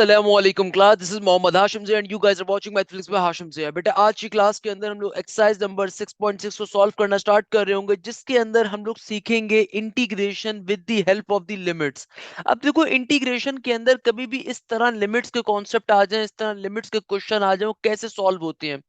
Assalamualaikum class, this is Mohammad Hashim Zia and you guys are watching Mathematics by Hashim Zia। बेटा आज की class के अंदर हम लोग एक्सरसाइज नंबर 6.6 को सॉल्व करना स्टार्ट कर रहे होंगे, जिसके अंदर हम लोग सीखेंगे integration with the help of the limits. अब देखो, इंटीग्रेशन के अंदर कभी भी इस तरह लिमिट्स के कॉन्सेप्ट आ जाएं, इस तरह लिमिट्स के क्वेश्चन आ जाएं, वो कैसे सॉल्व होते हैं।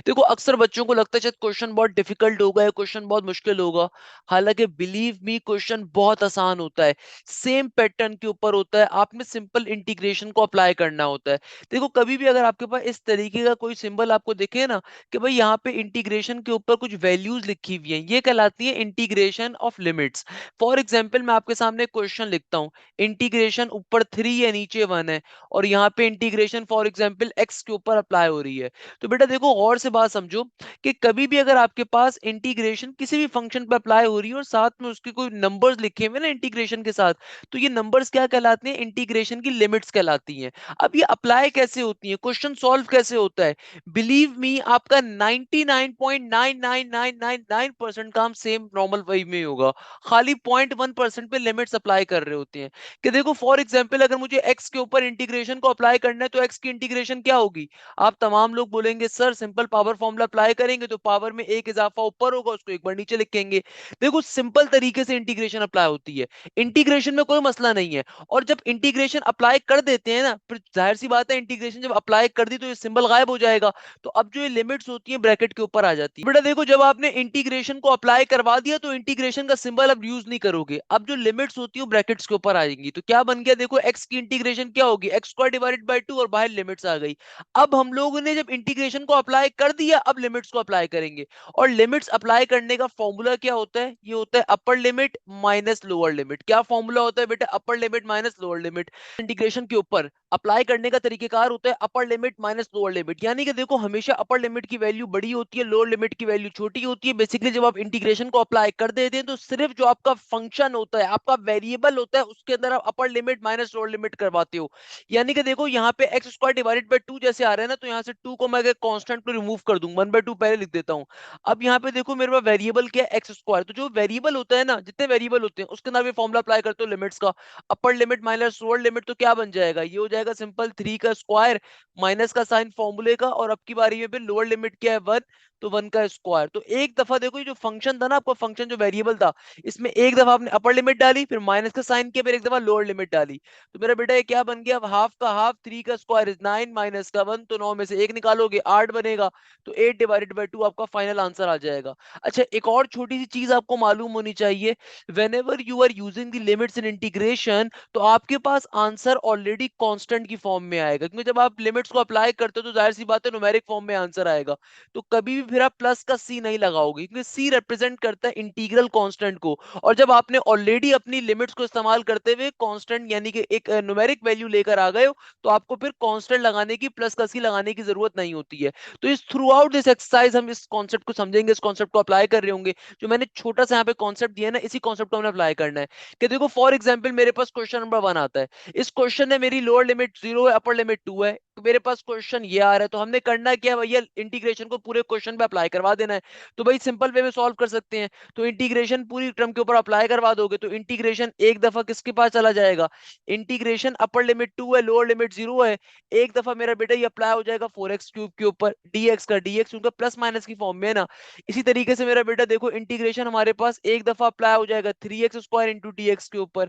देखो, अक्सर बच्चों को लगता है शायद क्वेश्चन बहुत डिफिकल्ट होगा या क्वेश्चन बहुत मुश्किल होगा। हालांकि बिलीव मी, क्वेश्चन बहुत आसान होता है, सेम पैटर्न के ऊपर होता है, आपने सिंपल इंटीग्रेशन को अप्लाई करना होता है। देखो, कभी भी अगर आपके पास इस तरीके का कोई सिंबल आपको दिखे ना कि भाई यहाँ पे इंटीग्रेशन के ऊपर कुछ वैल्यूज लिखी हुई हैं, ये कहलाती है integration of limits. For example मैं आपके सामने क्वेश्चन लिखता हूँ, इंटीग्रेशन ऊपर 3 है नीचे 1 है, और यहाँ पे इंटीग्रेशन फॉर एग्जांपल एक्स के ऊपर अप्लाई हो रही है। तो बेटा देखो, और से बात समझो कि कभी भी अगर आपके पास इंटीग्रेशन किसी भी फंक्शन पर अप्लाई हो रही है और साथ में उसके कोई नंबर्स लिखे हुए ना इंटीग्रेशन के साथ, तो ये नंबर्स क्या कहलाते हैं? इंटीग्रेशन की लिमिट्स कहलाती हैं। अब ये अप्लाई कैसे होती हैं, क्वेश्चन सॉल्व कैसे होता है? बिलीव मी, आपका 99.99999% काम सेम नॉर्मल वे में ही होगा, खाली 0.1% पे लिमिट्स अप्लाई कर रहे होते हैं। कि देखो, फॉर एग्जांपल अगर मुझे एक्स के ऊपर इंटीग्रेशन को अप्लाई करना है, तो एक्स की इंटीग्रेशन क्या होगी? आप तमाम लोग बोलेंगे sir simple power formula apply करेंगे तो पावर में एक इजाफा ऊपर होगा, उसको एक बार नीचे लिखेंगे। देखो, सिंपल तरीके से इंटीग्रेशन अप्लाई होती है, इंटीग्रेशन में कोई मसला नहीं है। और जब इंटीग्रेशन अप्लाई कर देते हैं ना, फिर जाहिर सी बात है, इंटीग्रेशन जब अप्लाई कर दी तो ये सिंबल गायब हो जाएगा। तो अब जो ये लिमिट्स होती है ब्रैकेट के ऊपर आ जाती है। बेटा देखो, जब आपने इंटीग्रेशन को अप्लाई करवा दिया तो इंटीग्रेशन का सिंबल अब यूज नहीं करोगे, अब जो लिमिट्स होती है ब्रैकेट्स के ऊपर आएंगी। तो क्या बन गया? देखो, एक्स की इंटीग्रेशन क्या होगी? एक्स स्क्वायर डिवाइडेड बाय 2, और बाहर लिमिट्स आ गई। अब हम लोगों ने जब इंटीग्रेशन को अप्लाई कर दिया, अब लिमिट्स को अप्लाई करेंगे। और लिमिट्स अप्लाई करने का फॉर्मूला क्या होता है? ये होता है upper limit minus lower limit. क्या फॉर्मूला होता है बेटा? Upper limit minus lower limit. Integration के ऊपर अप्लाई करने का तरीकेकार होता है upper limit minus lower limit. यानी कि देखो, हमेशा अपर लिमिट की वैल्यू बड़ी होती है, लोअर लिमिट की वैल्यू छोटी होती है। बेसिकली जब आप इंटीग्रेशन को अप्लाई कर देते हैं तो सिर्फ जो आपका फंक्शन होता है, आपका वेरिएबल होता है, उसके अंदर आप upper limit minus lower limit करवाते हो। यानी कि देखो, यहाँ पे एक्स स्क्वायर डिवाइडेड बाय 2 जैसे आ रहा है ना, तो यहाँ से 2 को मैं अगर कांस्टेंट को रिमूव कर दूं, 1/2 पहले लिख देता हूं। अब यहाँ पे देखो, मेरे पास वेरिएबल क्या है? X square. तो जो वेरिएबल होता है ना, जितने वेरिएबल होते हैं उसके अंदर भी फॉर्मूला अप्लाई करते हो लिमिट्स का, upper limit minus lower limit. तो क्या बन जाएगा? ये हो जाएगा सिंपल 3 का स्क्वायर माइनस का साइन फॉर्मूले का, और अब की बारी में फिर लोअर लिमिट क्या है? 1, तो 1 का स्क्वायर। तो एक दफा देखो, ये जो फंक्शन था ना आपका, फंक्शन जो वेरिएबल था, इसमें एक दफा आपने अपर लिमिट डाली, फिर माइनस का साइन किया, फिर एक दफा लोअर लिमिट डाली। तो मेरा बेटा ये क्या बन गया? अब हाफ का हाफ, 3 का स्क्वायर इज 9 माइनस का 1, तो 9 में से 1 निकालोगे 8 बनेगा। तो 8 डिवाइडेड बाय 2 आपका फाइनल आंसर आ जाएगा। अच्छा, एक और छोटी सी चीज आपको मालूम होनी चाहिए, whenever you are using the limits in integration, तो आपके पास आंसर ऑलरेडी कांस्टेंट की फॉर्म में आएगा, क्योंकि जब आप लिमिट्स को अप्लाई करते हो तो जाहिर सी बात है न्यूमेरिक फॉर्म में आंसर आएगा। तो कभी भी फिर आप प्लस का सी नहीं लगाओगे, क्योंकि सी रिप्रेजेंट करता है इंटीग्रल कांस्टेंट को। और जब आपने ऑलरेडी अपनी लिमिट्स को इस्तेमाल करते हुए कांस्टेंट यानी कि एक न्यूमेरिक वैल्यू लेकर आ गए हो, तो आपको फिर कांस्टेंट लगाने की, प्लस का सी लगाने की जरूरत नहीं होती है। तो इस थ्रू आउट दिस एक्सरसाइज हम इस कॉन्सेप्ट को समझेंगे, इस कॉन्सेप्ट को अप्लाई कर रहे होंगे। जो मैंने छोटा सा यहाँ पे कॉन्सेप्ट दिया है ना, इसी कॉन्सेप्ट को हमने अप्लाई करना है। कि देखो, फॉर एग्जांपल मेरे पास क्वेश्चन नंबर 1 आता है, इस क्वेश्चन में मेरी लोअर लिमिट 0 है, अपर लिमिट 2 है। तो मेरे पास क्वेश्चन ये आ रहा है, तो हमने करना क्या है भैया? इंटीग्रेशन को पूरे क्वेश्चन पे अप्लाई करवा देना है। तो भाई सिंपल वे में सॉल्व कर सकते हैं। तो इंटीग्रेशन पूरी टर्म के ऊपर अप्लाई करवा दोगे तो इंटीग्रेशन एक दफा किसके पास चला जाएगा? इंटीग्रेशन अपर लिमिट 2 है, लोअर लिमिट 0 है, एक दफा मेरा बेटा ये अप्लाई हो जाएगा 4x³ के ऊपर, dx का dx, क्योंकि प्लस माइनस की फॉर्म में है ना। इसी तरीके से मेरा बेटा देखो, इंटीग्रेशन हमारे पास एक दफा अप्लाई हो जाएगा 3x² इंटू dx के ऊपर।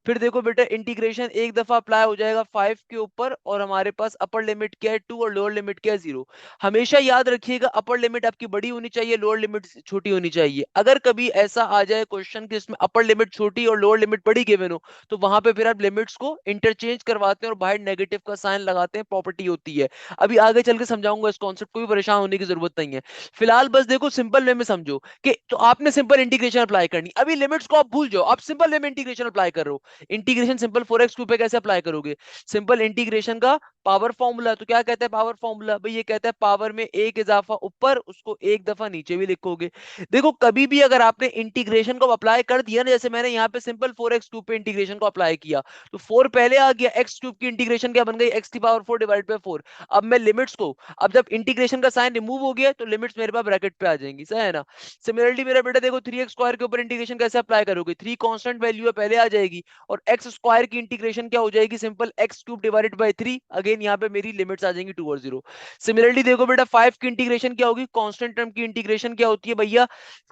फिर देखो बेटा, इंटीग्रेशन एक दफा अप्लाई हो जाएगा 5 के ऊपर, और हमारे पास अपर लिमिट क्या है? 2, और लोअर लिमिट क्या है? 0। हमेशा याद रखिएगा, अपर लिमिट आपकी बड़ी होनी चाहिए, लोअर लिमिट छोटी होनी चाहिए। अगर कभी ऐसा आ जाए क्वेश्चन कि इसमें अपर लिमिट छोटी और लोअर लिमिट बड़ी गिवन हो, तो वहां पे फिर आप लिमिट्स को इंटरचेंज करवाते हैं और बाहर नेगेटिव का साइन लगाते हैं, प्रॉपर्टी होती है। अभी आगे चल के समझाऊंगा, इस कॉन्सेप्ट को भी परेशान होने की जरूरत नहीं है। फिलहाल बस देखो, सिंपल वे में समझो कि तो आपने सिंपल इंटीग्रेशन अप्लाई करनी। अभी लिमिट्स को आप भूल जाओ, आप सिंपल वे में इंटीग्रेशन अप्लाई कर रहे हो। इंटीग्रेशन सिंपल 4x³ पे कैसे अप्लाई करोगे? सिंपल इंटीग्रेशन का पावर फॉर्मूला, तो क्या कहता है पावर फॉर्मूला? भाई ये कहता है पावर में एक इजाफा ऊपर, उसको एक दफा नीचे भी लिखोगे। देखो कभी भी अगर आपने इंटीग्रेशन को अप्लाई कर दिया ना, जैसे मैंने यहाँ पे सिंपल 4x³ पे इंटीग्रेशन को अप्लाई किया, तो 4 पहले आ गया, x³ की इंटीग्रेशन क्या बन गई, x⁴ डिवाइड बाय 4। अब मैं लिमिट्स को, अब जब इंटीग्रेशन का साइन रिमूव हो गया तो लिमिट्स मेरे पास ब्रैकेट पे आ जाएंगी, सही है ना? सिमिलरली मेरा बेटा देखो 3x² के ऊपर इंटीग्रेशन कैसे अप्लाई करोगे, 3 कांस्टेंट वैल्यू है पहले आ जाएगी, और x² की इंटीग्रेशन क्या हो जाएगी, simple x³ divided by 3। Again यहाँ पे मेरी लिमिट्स आ जाएंगी 2 और 0। सिमिलरली देखो बेटा 5 की इंटीग्रेशन क्या होगी, कांस्टेंट टर्म की इंटीग्रेशन क्या होती है भैया,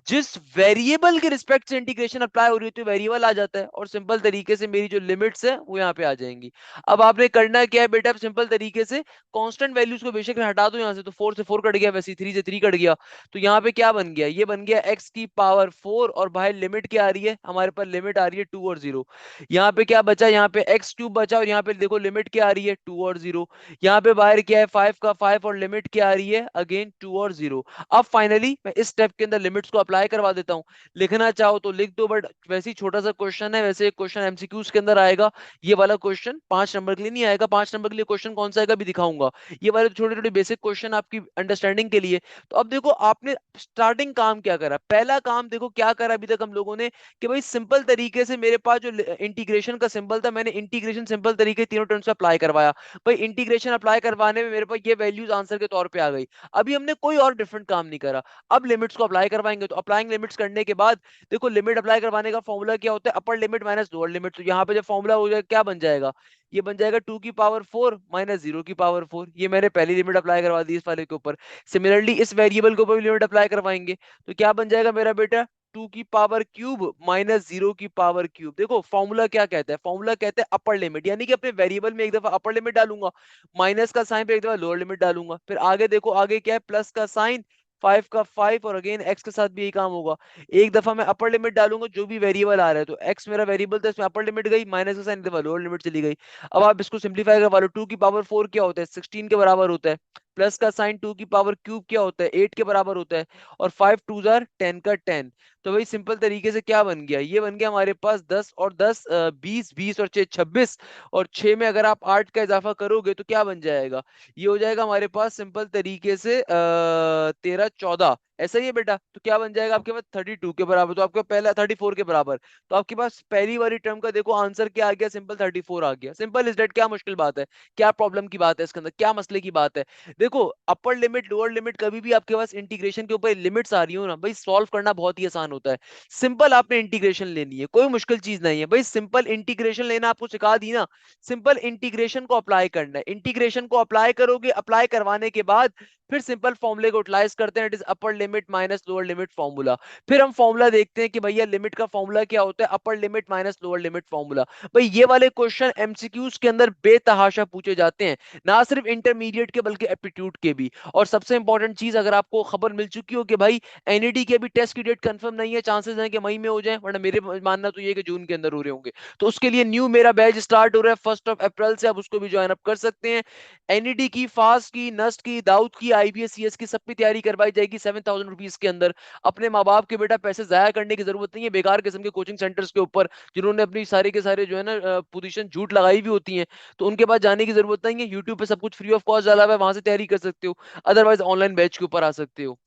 जिस वेरिएबल के रिस्पेक्ट से इंटीग्रेशन अप्लाई हो रही होती है वेरिएबल आ जाता है, और सिंपल तरीके से मेरी जो लिमिट्स है वो यहाँ पे आ जाएंगी। अब आपने करना क्या है बेटा, सिंपल तरीके से कांस्टेंट वैल्यूज को बेशक हटा दो यहाँ से, तो 4 से 4 कट गया, वैसे 3 से 3 कट गया, तो यहाँ पे क्या बन गया, ये बन गया x⁴, और बाहर लिमिट क्या आ रही है हमारे पास, लिमिट आ रही है 2 और 0। यहाँ पे क्या बचा, यहाँ पे x³ बचा, और यहाँ पे देखो लिमिट क्या आ रही है 2 और 0। यहाँ पे बाहर क्या है 5 का 5, और लिमिट क्या आ रही है अगेन 2 और 0। अब फाइनली मैं इस स्टेप के अंदर लिमिट्स को अप्लाई करवा देता हूं। लिखना चाहो तो लिख दो, बट वैसे ही छोटा सा क्वेश्चन है, वैसे एक क्वेश्चन एमसीक्यूज के अंदर आएगा। ये वाला क्वेश्चन 5 नंबर के लिए नहीं आएगा, 5 नंबर के लिए क्वेश्चन कौन सा आएगा भी दिखाऊंगा। ये वाले छोटे छोटे बेसिक क्वेश्चन आपकी अंडरस्टैंडिंग के लिए। तो अब देखो आपने स्टार्टिंग काम क्या करा, पहला काम देखो क्या करा अभी तक हम लोगों ने, कि भाई सिंपल तरीके से मेरे पास जो इंटीग्रेशन का सिंबल था, मैंने इंटीग्रेशन सिंपल तरीके तीनों टर्म्स पे अप्लाई करवाया। भाई इंटीग्रेशन अप्लाई करवाने में मेरे पास ये वैल्यूज आंसर के तौर पे आ गई। अभी हमने कोई और डिफरेंट काम नहीं करा। अब लिमिट्स को अप्लाई करवाएंगे, तो अप्लाइंग लिमिट्स करने के बाद देखो लिमिट अप्लाई करवाने का फॉर्मूला क्या होता है, upper limit minus lower limit. तो यहाँ पे जब फॉर्मूला हो जाएगा क्या बन जाएगा, ये बन जाएगा 2⁴ माइनस 0⁴। ये मैंने पहली लिमिट अप्लाई करवा दी इस वाले के ऊपर। सिमिलरली इस वेरिएबल के ऊपर भी लिमिट अप्लाई करवाएंगे, तो क्या बन जाएगा मेरा बेटा, 2⁵ माइनस 0⁵। देखो फॉर्मूला क्या कहता है, फॉर्मूला कहता है अपर लिमिट, यानी कि अपने वेरिएबल में एक दफा अपर लिमिट डालूंगा, माइनस का साइन पे एक दफा लोअर लिमिट डालूंगा, फिर आगे देखो आगे क्या है, प्लस का साइन, 5 का 5, और अगेन एक्स के साथ भी यही काम होगा। एक दफा मैं अपर लिमिट डालूंगा जो भी वेरिएबल आ रहा है, तो एक्स मेरा वेरिएबल था, इसमें अपर लिमिट गई, माइनस का साइन एक दफा लोअर लिमिट चली गई। अब आप इसको सिंप्लीफाई करवा लो, 2⁴ क्या होता है, 16 के बराबर होता है, प्लस का साइन 2⁵ क्या होता है, 8 के बराबर होता है, और 5 2 जार 10 का 10। तो भाई सिंपल तरीके से क्या बन गया, ये बन गया हमारे पास 10 और 10 20, 20 और 6 26, और 6 में अगर आप 8 का इजाफा करोगे तो क्या बन जाएगा, ये हो जाएगा हमारे पास सिंपल तरीके से 13 14। ऐसा ही है बेटा, तो क्या बन जाएगा आपके पास 32 के बराबर, तो आपका पहला 34 के बराबर। तो आपके पास पहली वाली टर्म का देखो आंसर क्या आ गया, सिंपल 34 आ गया। सिंपल इज दैट, क्या मुश्किल बात है, क्या प्रॉब्लम की बात है इसके अंदर, क्या मसले की बात है। देखो अपर लिमिट लोअर लिमिट, कभी भी आपके पास इंटीग्रेशन के ऊपर लिमिट्स आ रही हो ना भाई, सॉल्व करना बहुत ही आसान होता है। सिंपल आपने इंटीग्रेशन लेनी है, कोई मुश्किल चीज नहीं है भाई, सिंपल इंटीग्रेशन लेना आपको सिखा दी ना, सिंपल इंटीग्रेशन को अप्लाई करना है, इंटीग्रेशन को अप्लाई करोगे, अप्लाई करवाने के बाद फिर सिंपल फॉर्मूले को यूटिलाइज करते हैं, it is upper limit minus lower limit formula. फिर हम फॉर्मूला देखते हैं कि भैया लिमिट का फॉर्मूला क्या होता है, upper limit minus lower limit formula. भाई ये वाले क्वेश्चन एमसीक्यूज के अंदर बेतहाशा पूछे जाते हैं, ना सिर्फ इंटरमीडिएट के बल्कि एप्टीट्यूड के भी। और सबसे इंपॉर्टेंट चीज, अगर आपको खबर मिल चुकी हो कि भाई एनईडी के भी टेस्ट की डेट कंफर्म नहीं है, चांसेस हैं कि मई में हो जाए, वरना मेरे मानना तो ये कि जून के अंदर हो रहे होंगे। तो उसके लिए न्यू मेरा बैच स्टार्ट हो रहा है 1 अप्रैल से, आप उसको भी ज्वाइन अप कर सकते हैं। एनईडी की, फास्ट की, नस्ट की, दाऊद की, आईबीएस सीएस की, सब की तैयारी करवाई जाएगी 7,000 रुपीज के अंदर। अपने माँ बाप के बेटा पैसे जाया करने की जरूरत नहीं है बेकार किस्म के कोचिंग सेंटर्स के ऊपर, जिन्होंने अपनी सारे के सारे जो है ना पोजीशन झूठ लगाई भी होती हैं, तो उनके पास जाने की जरूरत नहीं है। यूट्यूब पे सब कुछ फ्री ऑफ कॉस्ट डाला हुआ है, वहां से तैयारी कर सकते हो, अदरवाइज ऑनलाइन बैच के ऊपर आ सकते हो।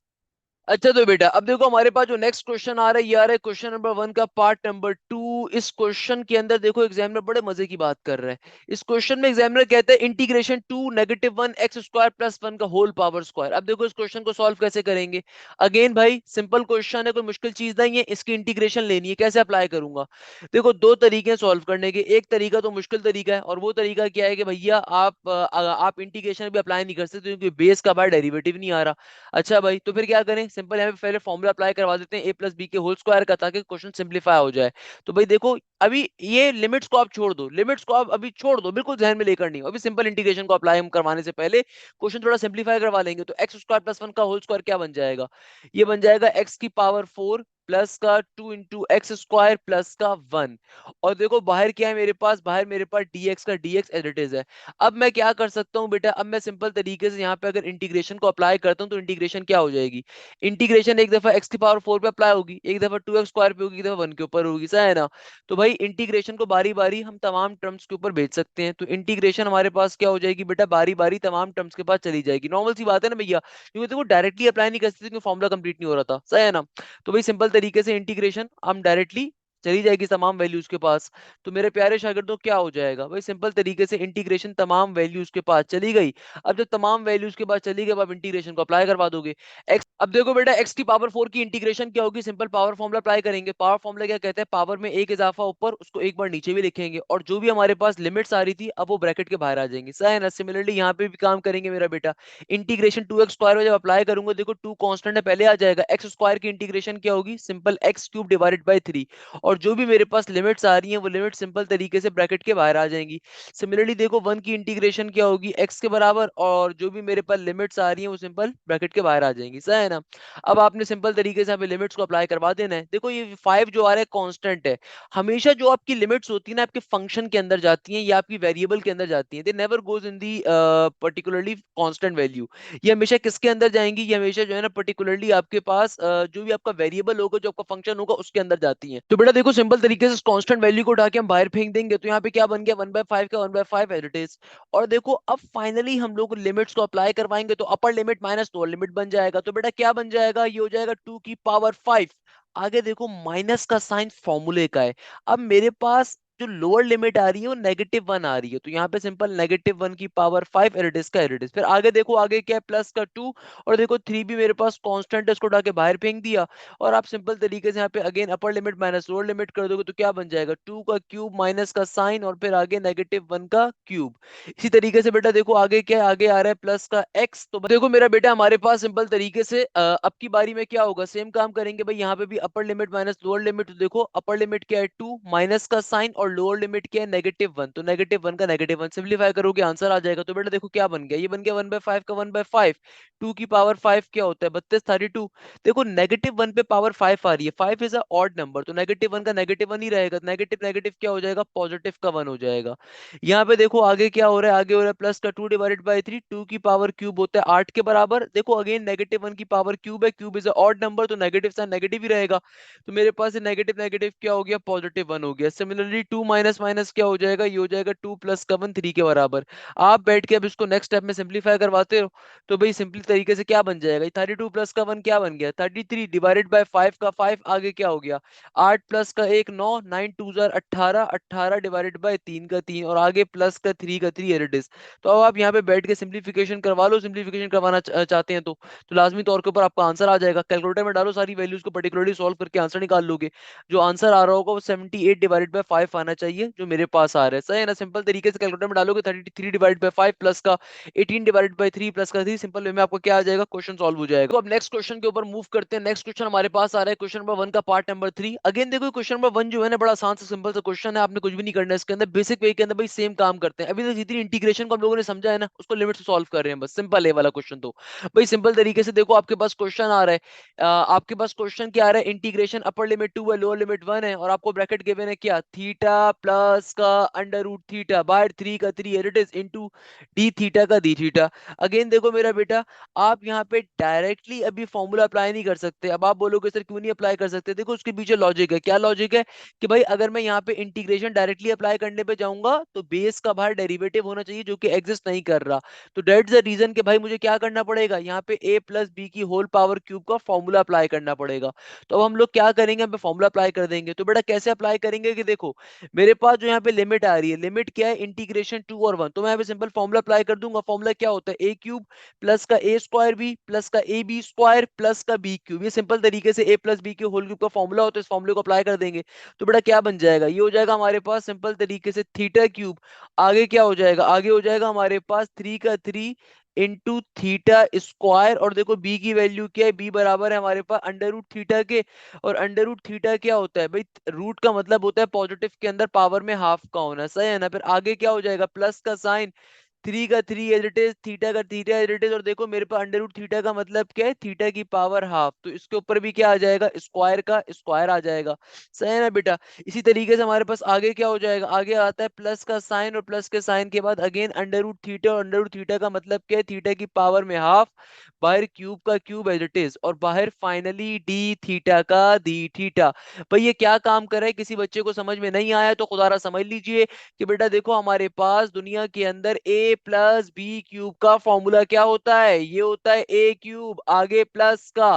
अच्छा तो बेटा अब देखो हमारे पास जो नेक्स्ट क्वेश्चन आ रहा है, ये आ रहा है क्वेश्चन नंबर 1 का पार्ट नंबर 2। इस क्वेश्चन के अंदर देखो एग्जामिनर बड़े मजे की बात कर रहा है। इस क्वेश्चन में एग्जामिनर कहता है इंटीग्रेशन 2 -1 x² + 1 का होल पावर स्क्वायर। अब देखो इस क्वेश्चन को सॉल्व कैसे करेंगे। अगेन भाई सिंपल क्वेश्चन है, कोई मुश्किल चीज नहीं है, इसकी इंटीग्रेशन लेनी है, कैसे अप्लाई करूंगा। देखो दो तरीके सॉल्व करने के, एक तरीका तो मुश्किल तरीका है, और वो तरीका क्या है कि भैया आप इंटीग्रेशन भी अप्लाई नहीं कर सकते क्योंकि बेस का बाहर डेरिवेटिव नहीं आ रहा। अच्छा भाई, तो फिर क्या करें, सिंपल यहाँ पे पहले फॉर्मूला अप्लाई करवा देते हैं a + b के होल स्क्वायर का, ताकि क्वेश्चन सिंप्लीफाई हो जाए। तो भाई देखो अभी ये लिमिट्स को आप छोड़ दो, लिमिट्स को आप अभी छोड़ दो, बिल्कुल ध्यान में लेकर नहीं, अभी सिंपल इंटीग्रेशन को अप्लाई हम करवाने से पहले क्वेश्चन थोड़ा सिंप्लीफाई करवा लेंगे। तो x² + 1 का होल स्क्वायर क्या बन जाएगा, ये बन जाएगा x⁴ प्लस का 2 × x² प्लस का 1। और देखो बाहर क्या है मेरे पास, बाहर मेरे पास dx का dx एज इट इज है। अब मैं क्या कर सकता हूँ बेटा, अब मैं सिंपल तरीके से यहाँ पे अगर इंटीग्रेशन को अप्लाई करता हूँ तो इंटीग्रेशन क्या हो जाएगी, इंटीग्रेशन एक दफा x⁴ पे अप्लाई होगी, एक दफा 2x² पे होगी, एक दफा 1 के ऊपर होगी, सही है ना। तो भाई इंटीग्रेशन को बारी बारी हम तमाम टर्म्स के ऊपर भेज सकते हैं, तो इंटीग्रेशन हमारे पास क्या हो जाएगी बेटा, बारी बारी तमाम टर्म्स के पास चली जाएगी। नॉर्मल सी बात है ना भैया, क्योंकि देखो डायरेक्टली अप्लाई नहीं कर सकते क्योंकि फॉर्मूला कंप्लीट नहीं हो रहा था, सही है ना। तो भाई सिंपल तरीके से इंटीग्रेशन हम डायरेक्टली चली जाएगी तमाम वैल्यूज के पास। तो मेरे प्यारे शागिर्दों क्या हो जाएगा भाई, सिंपल तरीके से इंटीग्रेशन तमाम वैल्यूज के पास चली गई। अब जब तमाम वैल्यूज के पास चली गई, अब आप इंटीग्रेशन को अप्लाई करवा दोगे। एक्स, अब देखो बेटा x⁴ की इंटीग्रेशन क्या होगी, सिंपल पावर फॉर्मूला अप्लाई करेंगे। पावर फॉर्मूला क्या कहते हैं, पावर में एक इजाफा ऊपर, उसको एक बार नीचे भी लिखेंगे, और जो भी हमारे पास लिमिट्स आ रही थी अब वो ब्रैकेट के बाहर आ जाएंगी, सही है ना। सिमिलरली यहाँ पे भी काम करेंगे मेरा बेटा, इंटीग्रेशन 2x² में जब अप्लाई करूंगा, देखो 2 कांस्टेंट है पहले आ जाएगा, x² की इंटीग्रेशन क्या होगी, सिंपल x³ डिवाइडेड बाय 3। और जो भी मेरे पास लिमिट्स आ रही हैं वो लिमिट सिंपल तरीके से ब्रैकेट के बाहर आ जाएंगी। सिमिलरली देखो 1 की इंटीग्रेशन क्या होगी, x के बराबर, और जो भी मेरे पास लिमिट्स आ रही हैं वो सिंपल ब्रैकेट के बाहर आ जाएंगी, सही है ना। अब आपने सिंपल तरीके से यहाँ पे लिमिट्स को अप्लाई करवा देना है। देखो ये 5 जो आ रहा है कांस्टेंट है, हमेशा जो आपकी लिमिट्स होती है ना आपके फंक्शन के अंदर जाती हैं या आपकी वेरिएबल के अंदर जाती हैं, they never goes in the particularly constant value. ये हमेशा किसके अंदर जाएंगी, ये हमेशा जो है ना पर्टिकुलरली आपके पास जो भी आपका वेरिएबल होगा, जो आपका फंक्शन होगा उसके अंदर जाती हैं। तो बेटा देखो सिंपल तरीके से कांस्टेंट वैल्यू को उठा के हम बाहर फेंक देंगे, तो यहाँ पे क्या बन गया, 1/5 का 1/5 एज इट इज। और देखो अब फाइनली हम लोग लिमिट्स को अप्लाई करवाएंगे, तो upper limit minus lower limit बन जाएगा। तो बेटा क्या बन जाएगा, ये हो जाएगा 2 की पावर 5। आगे देखो माइनस का साइन फॉर्मूले का है। अब मेरे पास जो लोअर लिमिट आ रही है वो -1 आ रही है, तो यहाँ पे सिंपल -1 की पावर 5 एरिडिस का एरिडिस। फिर आगे देखो आगे क्या है, प्लस का 2। और देखो 3 भी मेरे पास कांस्टेंट है, इसको उठा के बाहर फेंक दिया। और आप सिंपल तरीके से यहाँ पे again upper limit minus lower limit कर दोगे, तो क्या बन जाएगा, 2 का क्यूब माइनस का साइन और फिर आगे -1 का क्यूब। इसी तरीके से बेटा देखो आगे क्या है, आगे आ रहा है प्लस का x। तो देखो मेरा बेटा हमारे पास सिंपल तरीके से अब की बारी में क्या होगा, सेम काम करेंगे भाई, यहाँ पे भी upper limit minus lower limit. तो देखो अपर लिमिट क्या है 2 माइनस का साइन, और लोअर लिमिट क्या है -1। तो -1 का -1 सिंप्लीफाई करोगे आंसर आ जाएगा। तो बेटा देखो क्या बन गया, ये बन गया 1/5 का 1/5। 2 की पावर 5 क्या होता है, 32 32। देखो -1 पे पावर 5 आ रही है, 5 इज अ ऑड नंबर, तो -1 का -1 ही रहेगा, नेगेटिव नेगेटिव क्या हो जाएगा, पॉजिटिव का 1 हो जाएगा। यहाँ पे देखो आगे क्या हो रहा है, आगे हो रहा है प्लस का 2/3। 2 की पावर क्यूब होता है 8 के बराबर। देखो अगेन -1 की पावर क्यूब है, cube is a odd number, तो नेगेटिव साइन नेगेटिव ही रहेगा। तो मेरे पास नेगेटिव नेगेटिव क्या हो गया, +1 हो गया। सिमिलरली 2 माइनस माइनस क्या हो जाएगा, ये हो जाएगा 2 प्लस का 1 3 के बराबर। आप बैठ के अब इसको नेक्स्ट स्टेप में सिंप्लीफाई करवाते हो, तो भाई सिंपली तरीके से क्या बन जाएगा, 32 प्लस का 1 क्या बन गया, 33 डिवाइडेड बाय 5 का 5। आगे क्या हो गया, 8 प्लस का 1 9, 9 2 जार 18, 18 डिवाइडेड बाय 3 का 3, और आगे प्लस का 3 का 3 एट इट इज। तो अब आप यहाँ पे बैठ के सिंप्लीफिकेशन करवा लो, सिंप्लीफिकेशन करवाना चाहते हैं तो लाजमी तौर के ऊपर आपका आंसर आ जाएगा। कैलकुलेटर में डालो, सारी वैल्यूज को पर्टिकुलरली सॉल्व करके आंसर निकाल लोगे। जो आंसर आ रहा होगा वो 78 डिवाइडेड बाय 5 आना चाहिए, जो मेरे पास आ रहा है, सही है ना। सिंपल तरीके से कैलकुलेटर में डालोगे 33 डिवाइडेड बाय 5 प्लस का 18 डिवाइडेड बाय 3 प्लस का 3, सिंपल वे में आपको क्या आ जाएगा, क्वेश्चन सॉल्व हो जाएगा। तो अब नेक्स्ट क्वेश्चन के ऊपर मूव करते हैं। नेक्स्ट क्वेश्चन हमारे पास आ रहा है क्वेश्चन नंबर 1 का पार्ट नंबर 3। अगेन देखो क्वेश्चन नंबर 1 जो है ना बड़ा आसान सा सिंपल सा क्वेश्चन है, आपने कुछ भी नहीं करना है इसके अंदर, बेसिक वे के अंदर भाई सेम काम करते हैं। अभी तक जितनी इंटीग्रेशन को हम लोगों ने समझा है ना उसको लिमिट से सॉल्व कर रहे हैं, बस सिंपल है वाला क्वेश्चन। तो भाई सिंपल तरीके से देखो आपके पास क्वेश्चन आ रहा है, आपके पास क्वेश्चन क्या आ रहा है, इंटीग्रेशन अपर लिमिट 2 है, लोअर लिमिट 1 है, और आपको ब्रैकेट गिवन है क्या, थीटा प्लस का √θ बाय 3 का 3 it is into D theta का डी थीटा। अगेन देखो मेरा बेटा, आप यहाँ पे डायरेक्टली अभी फॉर्मूला अप्लाई नहीं कर सकते। अब आप बोलोगे सर क्यों नहीं अप्लाई कर सकते, देखो उसके पीछे लॉजिक है। क्या लॉजिक है कि भाई अगर मैं यहाँ पे इंटीग्रेशन डायरेक्टली अप्लाई करने पे जाऊंगा तो बेस का बाहर डेरिवेटिव होना चाहिए जो कि एग्जिस्ट नहीं कर रहा। तो दैट्स द रीजन कि भाई मुझे क्या करना पड़ेगा, यहाँ पे a प्लस बी की होल पावर क्यूब का फॉर्मूला अप्लाई करना पड़ेगा। तो अब हम लोग क्या करेंगे, हम फॉर्मूला अप्लाई कर देंगे। तो बेटा कैसे अप्लाई करेंगे कि देखो मेरे पास जो यहाँ पे लिमिट आ रही है, लिमिट क्या है, इंटीग्रेशन 2 और 1, तो मैं यहाँ पे सिंपल फॉर्मूला अप्लाई कर दूंगा। फॉर्मूला क्या होता है, a क्यूब प्लस का a² बी प्लस का ab² प्लस का b क्यूब। ये सिंपल तरीके से a प्लस बी के होल क्यूब का फॉर्मूला होता है, इस फॉर्मूले को अप्लाई कर देंगे। तो बेटा क्या बन जाएगा, ये हो जाएगा हमारे पास सिंपल तरीके से थीटा क्यूब। आगे क्या हो जाएगा, आगे हो जाएगा हमारे पास 3 का 3 इंटू थीटा स्क्वायर। और देखो बी की वैल्यू क्या है, बी बराबर है हमारे पास √θ के। और √θ क्या होता है भाई, रूट का मतलब होता है पॉजिटिव के अंदर पावर में हाफ का होना, सही है ना। फिर आगे क्या हो जाएगा, प्लस का साइन थ्री का three as it is, theta का थीटा एज इट इज, और देखो मेरे पास अंडर रूट थीटा का मतलब क्या है, थीटा की पावर हाफ, तो इसके ऊपर भी क्या आ जाएगा, स्क्वायर का स्क्वायर आ जाएगा। सही है ना बेटा। इसी तरीके से हमारे पास आगे क्या हो जाएगा, आगे आता है प्लस का साइन, और प्लस के साइन के बाद अगेन अंडर रूट थीटा, और अंडर रूट थीटा का मतलब क्या है, थीटा की पावर में हाफ, बाहर क्यूब का क्यूब एज इट इज, और बाहर फाइनली डी थीटा का डी थीटा। भाई ये क्या काम कर रहा है, किसी बच्चे को समझ में नहीं आया तो खुदारा समझ लीजिए कि बेटा देखो हमारे पास दुनिया के अंदर a प्लस बी क्यूब का फॉर्मूला क्या होता है, ये होता है a क्यूब, आगे प्लस का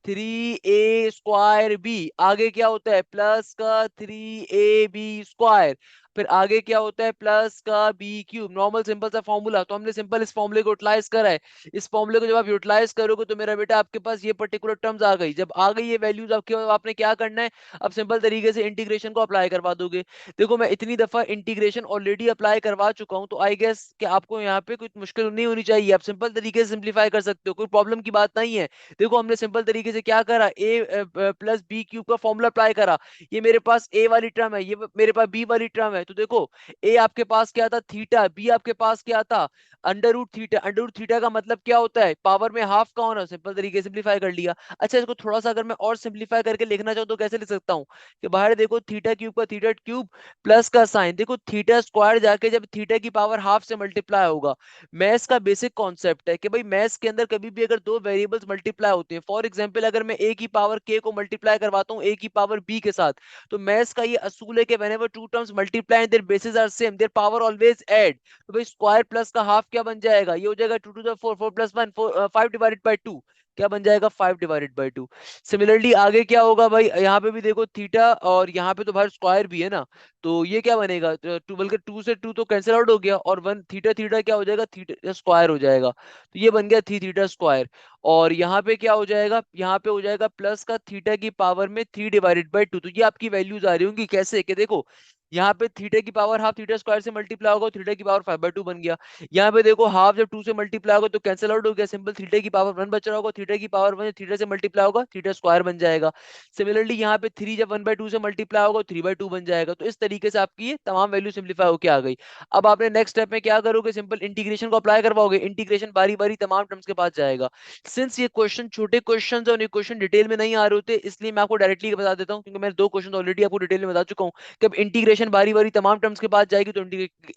3a² बी, आगे क्या होता है प्लस का 3ab², फिर आगे क्या होता है प्लस का बी क्यूब। नॉर्मल सिंपल सा फॉर्मूला, तो हमने सिंपल इस फॉर्मूले को यूटिलाइज करा है। इस फॉर्मूले को जब आप यूटिलाइज करोगे तो मेरा बेटा आपके पास ये पर्टिकुलर टर्म्स आ गई। जब आ गई ये वैल्यूज आपके, आपने क्या करना है, अब सिंपल तरीके से इंटीग्रेशन को अप्लाई करवा दोगे। देखो मैं इतनी दफा इंटीग्रेशन ऑलरेडी अप्लाई करवा चुका हूं, तो आई गेस कि आपको यहाँ पे कुछ मुश्किल नहीं होनी चाहिए, आप सिंपल तरीके से सिंप्लीफाई कर सकते हो, कोई प्रॉब्लम की बात नहीं है। देखो हमने सिंपल तरीके से क्या करा, ए प्लस बी क्यूब का फॉर्मूला अप्लाई करा। ये मेरे पास ए वाली टर्म है, ये मेरे पास बी वाली टर्म है, तो देखो ए आपके पास क्या था थीटा, बी आपके पास क्या था under root theta. Under root theta का मतलब क्या होता है, पावर में हाफ का होना। सिंपल तरीके से सिंप्लीफाई कर लिया। अच्छा इसको थोड़ा सा अगर मैं और सिंप्लीफाई करके लिखना चाहूँ तो कैसे लिख सकता हूँ, कि बाहर देखो थीटा क्यूब का थीटा क्यूब प्लस का साइन, देखो थीटा स्क्वायर जाके जब थीटा की पावर हाफ से मल्टीप्लाई होगा। मैथ्स का बेसिक कॉन्सेप्ट है कि भाई मैथ्स के अंदर कभी भी अगर दो वेरिएबल्स मल्टीप्लाई होते हैं, फॉर एग्जांपल अगर मैं a की पावर k को मल्टीप्लाई करवाता हूँ a की पावर b के साथ, तो मैथ्स का ये असूल है कि whenever two terms multiply and their bases are same, their power always add. तो भाई स्क्वायर प्लस का हाफ क्या बन जाएगा, ये हो जाएगा 2 to the 4, 4 + 1 4, 5/2, क्या बन जाएगा 5/2। सिमिलरली आगे क्या होगा भाई, यहाँ पे भी देखो थीटा, और यहाँ पे तो भाई स्क्वायर भी है ना, तो ये क्या बनेगा, टू बल्कि टू से टू तो कैंसिल आउट हो गया, और वन थीटा थीटा क्या हो जाएगा, थीटा स्क्वायर हो जाएगा, तो ये बन गया थीटा स्क्वायर। और यहाँ पे क्या हो जाएगा, यहाँ पे हो जाएगा प्लस का थीटा की पावर में 3/2, तो ये आपकी वैल्यूज आ रही होंगी कैसे, कि देखो यहाँ पे थीटा की पावर हाफ थीटा स्क्वायर से मल्टीप्लाई होगा, थीटा की पावर 5/2 बन गया। यहाँ पे देखो हाफ जब टू से मल्टीप्लाई होगा तो कैंसिल आउट हो गया, सिंपल थीटा की पावर 1 बच रहा होगा, थीटा की पावर 1 थीटा से मल्टीप्लाई होगा, थीटा स्क्वायर बन जाएगा। सिमिलरली यहाँ पे 3 जब 1/2 से मल्टीप्लाई होगा 3/2 बन जाएगा। तो इस तरीके से आपकी ये तमाम वैल्यू सिंप्लीफाई होकर आ गई। अब आपने नेक्स्ट स्टेप में क्या करोगे, सिंपल इंटीग्रेशन को अप्लाई करवाओगे, इंटीग्रेशन बारी बारी तमाम टर्म्स के पास जाएगा। सिंस ये क्वेश्चन छोटे क्वेश्चन और ये क्वेश्चन डिटेल में नहीं आ रहे होते, इसलिए मैं आपको डायरेक्टली बता देता हूँ, क्योंकि मैंने दो क्वेश्चन ऑलरेडी आपको डिटेल में बता चुका हूँ कि अब इंटीग्रेशन बारी बारी तमाम टर्म्स के पास जाएगी, तो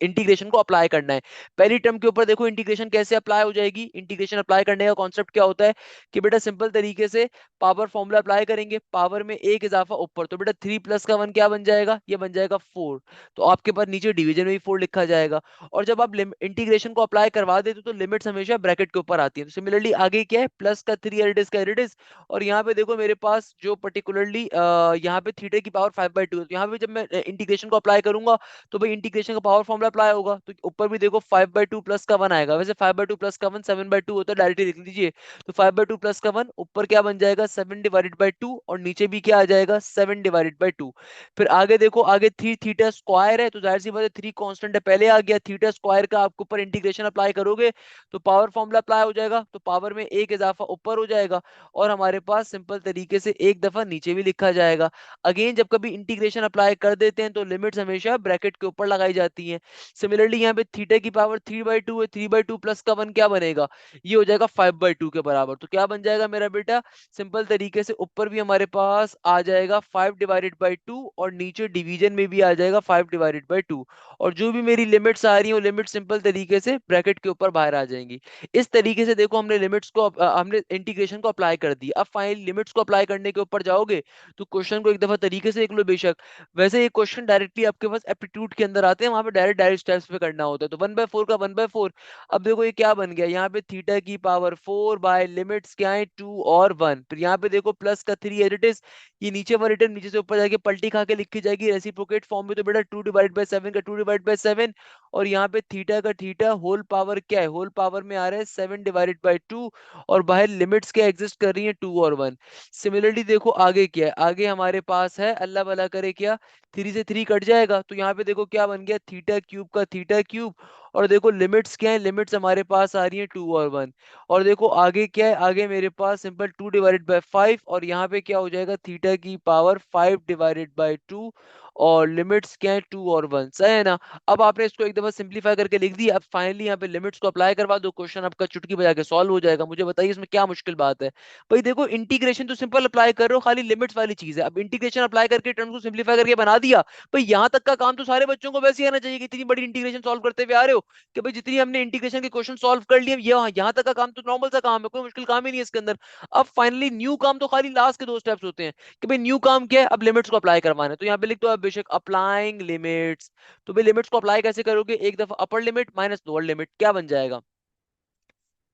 इंटीग्रेशन को अप्लाई करना है। पहली टर्म के ऊपर देखो इंटीग्रेशन कैसे अप्लाई हो जाएगी। इंटीग्रेशन अप्लाई करने का कॉन्सेप्ट क्या होता है, कि बेटा सिंपल तरीके से पावर फॉर्मूला अप्लाई करेंगे, पावर में एक इजाफा ऊपर, तो बेटा 3 प्लस का 1 क्या बन जाएगा, ये बन जाएगा 4। तो आपके पास नीचे डिवीजन में भी 4 लिखा जाएगा। और जब आप इंटीग्रेशन को अप्लाई करवा देते तो लिमिट्स हमेशा ब्रैकेट के ऊपर आती है। तो सिमिलरली आगे क्या है, प्लस का 3 एरिडिस का एरिडिस, और यहाँ पे देखो मेरे पास जो पर्टिकुलरली यहाँ पे थीटा की पावर 5/2, तो यहाँ पे जब मैं इंटीग्रेशन को अप्लाई करूंगा तो भाई इंटीग्रेशन का पावर फॉर्मूला अप्लाई होगा, तो ऊपर भी देखो 5/2 प्लस का 1 आएगा। वैसे 5/2 प्लस का 1 7/2 होता है, डायरेक्टली लिख लीजिए। तो 5/2 प्लस का 1 ऊपर क्या बन जाएगा 7/2, और नीचे भी क्या आ जाएगा 7/2। फिर आगे देखो, आगे 3 थीटा स्क्वायर है, तो जाहिर सी बात है 3 कांस्टेंट है, पहले आ गया थीटा स्क्वायर का, आपके ऊपर इंटीग्रेशन अप्लाई करोगे तो पावर फॉर्मूला अप्लाई हो जाएगा, तो पावर में एक इजाफा ऊपर हो जाएगा, और हमारे पास सिंपल तरीके से एक दफा नीचे भी लिखा जाएगा। अगेन जब कभी इंटीग्रेशन अप्लाई कर देते हैं तो लिमिट्स हमेशा ब्रैकेट के ऊपर लगाई जाती हैं। सिमिलरली यहाँ पे थीटा की पावर 3/2 है, 3/2 प्लस का 1 क्या बनेगा, ये हो जाएगा 5/2 के बराबर। तो क्या बन जाएगा मेरा बेटा, सिंपल तरीके से ऊपर भी हमारे पास आ जाएगा 5/2, और नीचे डिवीजन में भी आ जाएगा 5/2, और जो भी मेरी लिमिट्स आ रही है वो लिमिट सिंपल तरीके से ब्रैकेट के ऊपर बाहर आ जाएंगी। इस तरीके से देखो हमने लिमिट्स को हमने इंटीग्रेशन को अप्लाई कर दी। अब फाइनली लिमिट्स को अप्लाई करने के ऊपर जाओगे तो क्वेश्चन को एक दफा तरीके से देख लो बेशक। वैसे ये क्वेश्चन डायरेक्टली आपके पास एप्टीट्यूड के अंदर आते हैं, वहां पे डायरेक्ट डायरेक्ट स्टेप्स पे करना होता है। तो 1/4 का 1/4, अब देखो ये क्या बन गया, यहाँ पे थीटा की पावर 4 बाय लिमिट्स क्या है 2 और 1, फिर यहाँ पे देखो प्लस का 3 एज इट इज, ये नीचे वाली टर्म नीचे से ऊपर जाके पलटी खा के लिखी जाएगी रेसिप्रोकेट फॉर्म में, तो बेटा 2/7 का 2/7, और यहाँ पे थीटा का थीटा होल पावर क्या है, होल पावर में आ रहा है 7/2, और बाहर लिमिट्स क्या एग्जिस्ट कर रही है 2 और 1। सिमिलरली देखो आगे क्या है, आगे हमारे पास है अल्लाह भला करे क्या 3 से 3 कट जाएगा, तो यहाँ पे देखो क्या बन गया थीटा क्यूब का थीटा क्यूब, और देखो लिमिट्स क्या है, लिमिट्स हमारे पास आ रही है 2 और 1। और देखो आगे क्या है, आगे मेरे पास सिंपल 2/5, और यहाँ पे क्या हो जाएगा थीटा की पावर 5/2, और लिमिट्स क्या है 2 और 1, सही है ना। अब आपने इसको एक दफा सिंप्लीफाई करके लिख दी, अब फाइनली यहाँ पे लिमिट्स को अप्लाई करवा दो, क्वेश्चन आपका चुटकी बजा के सॉल्व हो जाएगा। मुझे बताइए इसमें क्या मुश्किल बात है। भाई देखो इंटीग्रेशन तो सिंपल अप्लाई कर रहे हो, खाली लिमिट्स वाली चीज है। अब इंटीग्रेशन अप्लाई करके टर्म्स को सिंप्लीफाई करके बना दिया। भाई यहाँ तक का काम तो सारे बच्चों को वैसे ही आना चाहिए कि इतनी बड़ी इंटीग्रेशन सॉल्व करते हुए आ रहे हो कि भाई जितनी हमने इंटीग्रेशन के क्वेश्चन सॉल्व कर लिए, ये यहाँ तक का काम तो नॉर्मल सा काम है, कोई मुश्किल काम ही नहीं है इसके अंदर। अब फाइनली न्यू काम तो खाली लास्ट के 2 स्टेप्स होते हैं कि भाई न्यू काम क्या है, अब लिमिट्स को अप्लाई करवाना है। तो यहाँ पे लिख दो अब बेशक अप्लाइंग लिमिट्स। तो भाई लिमिट्स को अप्लाई कैसे करोगे, एक दफा upper limit minus lower limit, क्या बन जाएगा,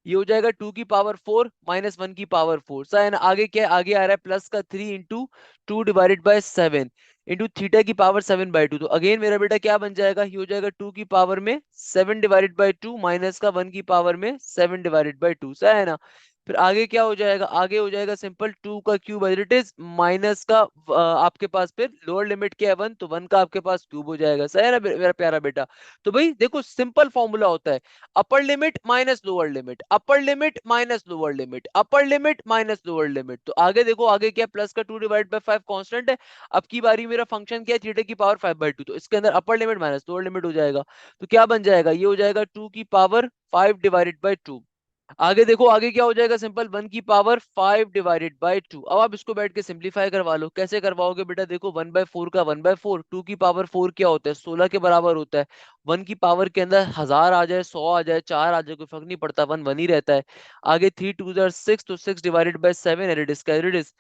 ये हो जाएगा 2 की पावर 4 माइनस 1 की पावर 4, सही है ना। आगे क्या है, आगे आ रहा है प्लस का 3 into 2 divided by 7 into theta की पावर 7/2। तो अगेन मेरा बेटा क्या बन जाएगा, ये हो जाएगा 2 की पावर में 7 डिवाइडेड बाय 2 माइनस का 1 की पावर में 7 डिवाइडेड बाय 2, सही है ना। फिर आगे क्या हो जाएगा, आगे हो जाएगा सिंपल 2 का cube as it is minus का आपके पास फिर लोअर लिमिट क्या है 1, तो 1 का आपके पास क्यूब हो जाएगा, सही है ना मेरा प्यारा बेटा। तो भाई देखो सिंपल फॉर्मूला होता है, upper limit minus lower limit, upper limit minus lower limit, upper limit minus lower limit. तो आगे देखो, आगे क्या, प्लस का 2/5 कांस्टेंट है। अब की बारी मेरा फंक्शन क्या है, थीटा की पावर 5/2, तो इसके अंदर upper limit minus lower limit हो जाएगा। तो क्या बन जाएगा, ये हो जाएगा 2 की पावर 5/2। आगे देखो, आगे क्या हो जाएगा, सिंपल 1 की पावर 5 डिवाइडेड बाय 2। अब आप इसको बैठ के सिंप्लीफाई करवा लो, कैसे करवाओगे बेटा, देखो 1/4 का 1/4, 2 की पावर 4 क्या होता है, 16 के बराबर होता है। 1 की पावर के अंदर 1000 आ जाए, 100 आ जाए, 4 आ जाए, कोई फर्क नहीं पड़ता, 1 1 ही रहता है। आगे 3 2 6, तो 6/7 and it is it is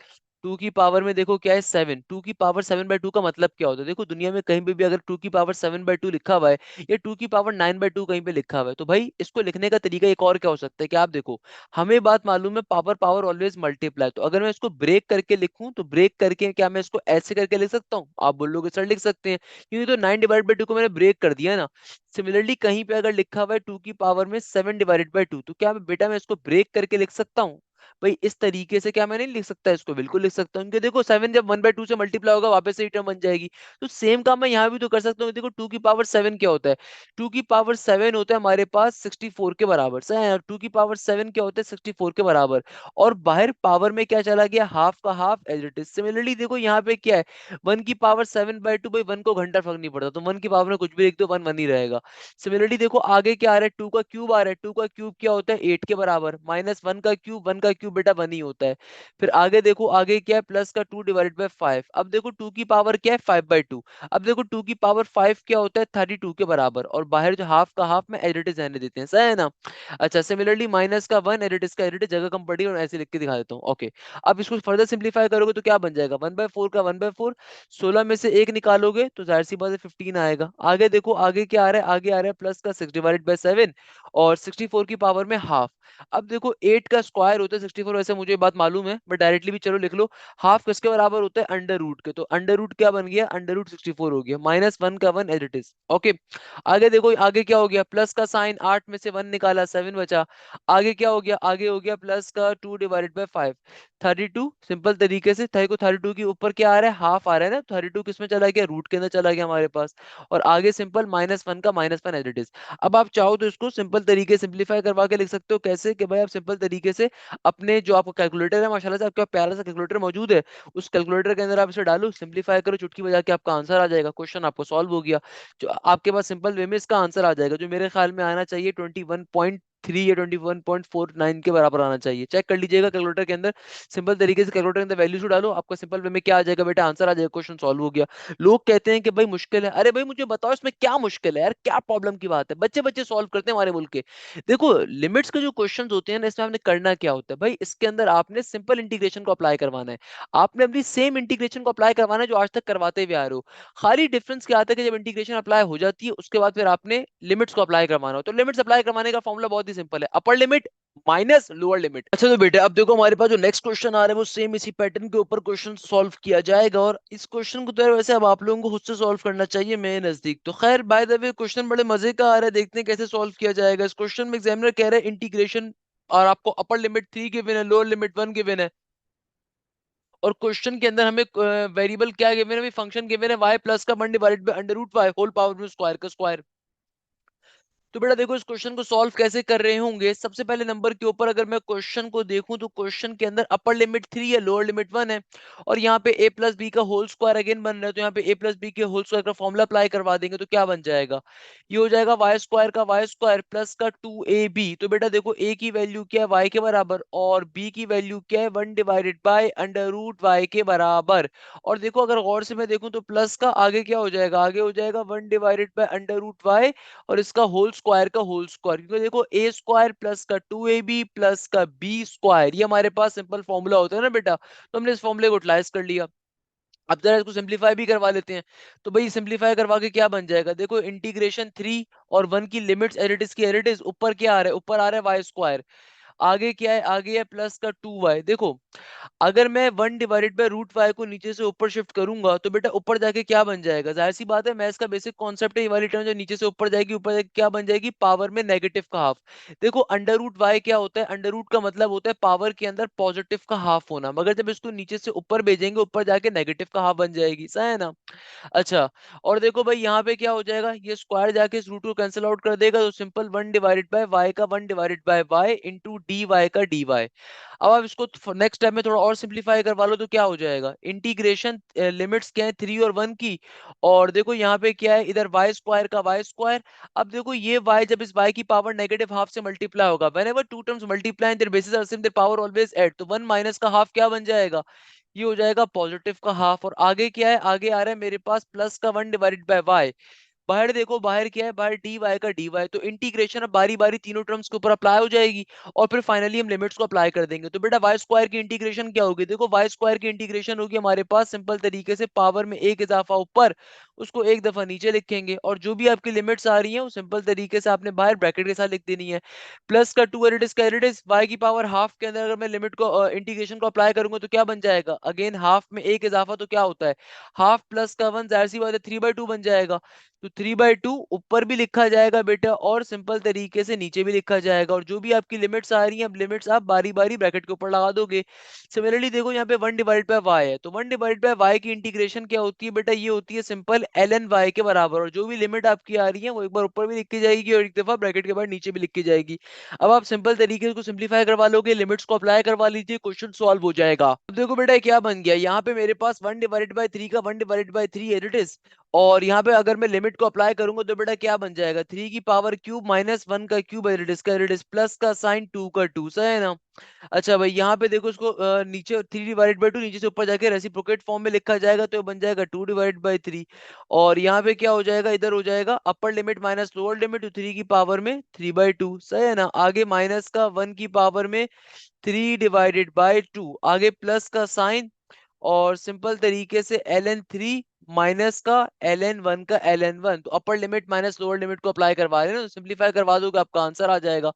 2 की पावर में देखो क्या है 7, 2 की पावर 7/2 का मतलब क्या होता है, देखो दुनिया में कहीं पे भी अगर 2 की पावर 7/2 लिखा हुआ है या 2 की पावर 9/2 कहीं पे लिखा हुआ है, तो भाई इसको लिखने का तरीका एक और क्या हो सकता है कि आप देखो, हमें बात मालूम है पावर पावर ऑलवेज मल्टीप्लाई, तो अगर मैं इसको ब्रेक करके लिखूं तो ब्रेक करके क्या मैं इसको ऐसे करके लिख सकता हूँ, आप बोलोगे सर लिख सकते हैं, क्योंकि तो 9/2 को मैंने ब्रेक कर दिया ना। सिमिलरली कहीं पे अगर लिखा हुआ है 2 की पावर में 7/2, तो क्या बेटा मैं इसको ब्रेक करके लिख सकता हूँ। भाई इस तरीके से क्या मैं नहीं लिख सकता इसको, बिल्कुल लिख सकता हूँ, क्योंकि देखो 7 जब 1/2 से मल्टीप्लाई होगा वापस से टर्म बन जाएगी। तो सेम काम मैं यहाँ भी तो कर सकता हूँ, देखो 2 की पावर 7 क्या होता है, 2 की पावर 7 होता है हमारे पास 64 के बराबर, सही है। 2 की पावर 7 क्या होता है 64 के बराबर, और बाहर पावर में क्या चला गया, हाफ का half as it is. Similarly देखो यहाँ पे क्या है, 1 की पावर 7/2, भाई 1 को घंटा फर्क नहीं पड़ता, तो 1 की पावर में कुछ भी लिख दो 1 1 ही रहेगा। सिमिलरली देखो आगे क्या आ रहा है, 2 का क्यूब आ रहा है, 2 का क्यूब क्या होता है 8 के बराबर, माइनस 1 का क्यूब, 1 का क्यूब बेटा 1 ही होता है। फिर आगे देखो, आगे क्या है, प्लस का 2/5। अब देखो 2 की पावर क्या है 5/2। अब देखो 2 की पावर 5 क्या होता है 32 के बराबर, और बाहर जो हाफ का हाफ में एडिटिव रहने देते हैं, सही है ना। अच्छा सिमिलरली माइनस का 1 एडिटिव का एडिटिव, जगह कम पड़ी और ऐसे लिख के दिखा देता हूँ, ओके। अब इसको फर्दर सिंप्लीफाई करोगे तो क्या बन जाएगा, 1/4 का 1/4, 16 में से एक निकालोगे तो जाहिर सी बात है 15 आएगा। आगे देखो, आगे क्या आ रहा है, आगे आ रहा है प्लस का 6/7 और 64 की पावर में हाफ। अब देखो 8 का स्क्वायर होता है 64, वैसे मुझे ये बात मालूम है बट डायरेक्टली भी चलो लिख लो, हाफ किसके बराबर होता है अंडर रूट के, तो अंडर रूट क्या बन गया, अंडर रूट 64 हो गया, माइनस 1 का 1 एज इट इज, ओके। आगे देखो, आगे क्या हो गया, प्लस का साइन 8 में से 1 निकाला 7 बचा। आगे क्या हो गया, आगे हो गया प्लस का 2/5, 32, सिंपल तरीके से देखो 32 के ऊपर क्या आ रहा है, हाफ आ रहा है ना, 32 किस में चला गया, रूट के अंदर चला गया हमारे पास। और आगे सिंपल -1 का -1 एज इट इज। अब आप चाहो तो इसको सिंपल तरीके सिंप्लीफाई करवा के लिख सकते हो, कैसे कि भाई आप सिंपल तरीके से अपने जो आपका कैलकुलेटर है, माशाल्लाह से आपका प्यारा सा कैलकुलेटर मौजूद है, उस कैलकुलेटर के अंदर आप इसे डालो, सिंप्लीफाई करो, चुटकी बजा के आपका आंसर आ जाएगा, क्वेश्चन आपको सॉल्व हो गया। जो आपके पास सिंपल वे में इसका आंसर आ जाएगा, जो मेरे ख्याल में आना चाहिए 21.3 या 21.49 के बराबर आना चाहिए। चेक कर लीजिएगा कैलकुलेटर के अंदर, सिंपल तरीके से कैलकुलेटर के अंदर वैल्यूज डालो, आपका सिंपल वे में क्या आ जाएगा बेटा, आंसर आ जाएगा, क्वेश्चन सॉल्व हो गया। लोग कहते हैं कि भाई मुश्किल है, अरे भाई मुझे बताओ इसमें क्या मुश्किल है यार, क्या प्रॉब्लम की बात है, बच्चे बच्चे सॉल्व करते हैं हमारे मुल्क के। देखो लिमिट्स के जो क्वेश्चन होते हैं ना, इसमें आपने करना क्या होता है भाई, इसके अंदर आपने सिंपल इंटीग्रेशन को अप्लाई करवाना है, आपने अपनी सेम इंटीग्रेशन को अप्लाई करवाना है जो आज तक करवाते हुए आ रहे हो। खाली डिफरेंस क्या आता है कि जब इंटीग्रेशन अप्लाई हो जाती है उसके बाद फिर आपने लिमिट्स को अप्लाई करवाना हो, तो लिमिट्स अप्लाई करवाने का फॉर्मूला बहुत ही सिंपल है, upper limit minus lower limit. अच्छा तो बेटे अब देखो हमारे पास जो नेक्स्ट क्वेश्चन आ रहा है वो सेम इसी पैटर्न के ऊपर क्वेश्चन सॉल्व किया जाएगा, और इस क्वेश्चन को तो यार वैसे अब आप लोगों को खुद से सॉल्व करना चाहिए मेरे नजदीक। तो खैर बाय द वे क्वेश्चन बड़े मजे का आ रहा है, देखते हैं कैसे सॉल्व किया जाएगा। इस क्वेश्चन में एग्जामिनर कह रहा है इंटीग्रेशन, और आपको अपर लिमिट 3 गिवन है, लोअर लिमिट 1 गिवन है, और क्वेश्चन के अंदर हमें वेरिएबल क्या गिवन है, फंक्शन गिवन है y प्लस का 1/√y होल पावर में स्क्वायर का स्क्वायर। तो बेटा देखो इस क्वेश्चन को सॉल्व कैसे कर रहे होंगे। सबसे पहले नंबर के ऊपर अगर मैं क्वेश्चन को देखूं तो क्वेश्चन के अंदर अपर लिमिट 3 है, लोअर लिमिट 1 है, और यहाँ पे a प्लस बी का होल स्क्वायर अगेन बन रहा है, तो यहाँ पे a प्लस बी के होल स्क्वायर का फॉर्मूला अप्लाई करवा देंगे तो क्या बन जाएगा, ये हो जाएगा वाई स्क्वायर का वाई स्क्वायर प्लस का 2ab। तो बेटा देखो a की वैल्यू क्या है y के बराबर, और b की वैल्यू क्या है 1 divided by under root y के बराबर। और देखो अगर गौर से मैं देखूं तो प्लस का आगे क्या हो जाएगा, आगे हो जाएगा 1 divided by under root y, और इसका होल स्क्वायर का होल स्क्वायर, क्योंकि देखो ए स्क्वायर प्लस का 2ab प्लस का बी स्क्वायर, ये हमारे पास सिंपल फॉर्मूला होता है ना बेटा, तो हमने इस फॉर्मूले को यूटिलाइज कर लिया। अब जरा इसको सिंपलीफाई भी करवा लेते हैं। तो भाई सिंपलीफाई करवा के क्या बन जाएगा, देखो इंटीग्रेशन 3 और 1 की लिमिट्स एज इट इज की एज इट इज, ऊपर क्या आ रहा है, ऊपर आ रहा है वाई स्क्वायर, आगे क्या है, आगे है प्लस का 2y। देखो अगर मैं 1 डिवाइडेड बाय रूट वाई को नीचे से ऊपर शिफ्ट करूंगा तो बेटा ऊपर जाके क्या बन जाएगा, जाहिर सी बात है मैथ्स का बेसिक कॉन्सेप्ट है, ये वाली टर्म जो नीचे से ऊपर जाएगी, ऊपर जाके क्या बन जाएगी, पावर में नेगेटिव का हाफ। देखो अंडर रूट वाई क्या होता है, अंडर रूट का मतलब होता है पावर के अंदर पॉजिटिव का हाफ होना, मगर जब इसको नीचे से ऊपर भेजेंगे ऊपर जाके नेगेटिव का हाफ बन जाएगी, सही है ना। अच्छा, और देखो भाई यहाँ पे क्या हो जाएगा, ये स्क्वायर जाके इस रूट को कैंसिल आउट कर देगा, तो सिंपल 1 डिवाइडेड बाय वाई का 1 divided by y into d y का डी वाई। अब आप इसको नेक्स्ट टाइम में थोड़ा और सिंप्लीफाई करवा लो तो क्या हो जाएगा, इंटीग्रेशन लिमिट्स क्या है 3 और 1 की, और देखो यहाँ पे क्या है, इधर वाई स्क्वायर का वाई स्क्वायर। अब देखो ये वाई जब इस वाई की पावर नेगेटिव हाफ से मल्टीप्लाई होगा, whenever two terms multiply their bases are same their power always add, तो 1 माइनस का हाफ क्या बन जाएगा, ये हो जाएगा पॉजिटिव का हाफ। और आगे क्या है, आगे आ रहा है मेरे पास प्लस का 1 डिवाइडेड बाय वाई, बाहर देखो बाहर क्या है, बाहर डी वाई का डी वाई, तो इंटीग्रेशन अब बारी बारी तीनों टर्म्स के ऊपर अप्लाई हो जाएगी, और फिर फाइनली हम लिमिट्स को अप्लाई कर देंगे। तो बेटा वाई स्क्वायर की इंटीग्रेशन क्या होगी, देखो वाई स्क्वायर की इंटीग्रेशन होगी हमारे पास सिंपल तरीके से पावर में एक इजाफा ऊपर, उसको एक दफा नीचे लिखेंगे, और जो भी आपकी लिमिट्स आ रही हैं वो सिंपल तरीके से आपने बाहर ब्रैकेट के साथ लिख देनी है। प्लस का 2 एरिडिस का एरिडिस वाई की पावर हाफ के अंदर अगर मैं लिमिट को इंटीग्रेशन को अप्लाई करूंगा तो क्या बन जाएगा, अगेन हाफ में एक इजाफा तो क्या होता है, हाफ प्लस का 1, जाहिर सी बात है 3/2 बन जाएगा, तो 3/2 ऊपर भी लिखा जाएगा बेटा, और सिंपल तरीके से नीचे भी लिखा जाएगा, और जो भी आपकी लिमिट्स आ रही हैं अब लिमिट्स आप बारी बारी ब्रैकेट के ऊपर लगा दोगे। सिमिलरली देखो यहाँ पे 1 डिवाइडेड बाय वाई है, तो 1 डिवाइडेड बाय वाई की इंटीग्रेशन क्या होती है बेटा, ये होती है सिंपल ln वाई के बराबर, और जो भी लिमिट आपकी आ रही है वो एक बार ऊपर भी लिखी जाएगी और एक दफा ब्रैकेट के बाद नीचे भी लिखी जाएगी। अब आप सिंपल तरीके से इसको सिंप्लीफाई करवा लोगे, लिमिट्स को अप्लाई करवा लीजिए, क्वेश्चन सॉल्व हो जाएगा। अब देखो बेटा क्या बन गया, यहाँ पे मेरे पास 1 डिवाइडेड बाय 3 का 1 डिवाइडेड बाय 3 इट इज, और यहाँ पे अगर मैं लिमिट को अप्लाई करूंगा तो बेटा क्या बन जाएगा, 3 की पावर क्यूब माइनस 1 का क्यूब एरिडिस का एरिडिस प्लस का साइन 2 का 2, सही है ना। अच्छा भाई यहाँ पे देखो इसको नीचे 3 डिवाइडेड बाई 2 नीचे से ऊपर जाके रेसिप्रोकेट फॉर्म में लिखा जाएगा, तो ये बन जाएगा 2 डिवाइडेड बाई 3, और यहाँ पे क्या हो जाएगा, इधर हो जाएगा upper limit minus lower limit, तो 3 की पावर में 3/2, सही है ना। आगे माइनस का 1 की पावर में 3 डिवाइडेड बाई 2, आगे प्लस का साइन, और सिंपल तरीके से ln 3 माइनस का ln 1 का ln 1, तो upper limit minus lower limit को अप्लाई करवा रहे हैं ना, तो सिंप्लीफाई करवा दोगे आपका आंसर आ जाएगा।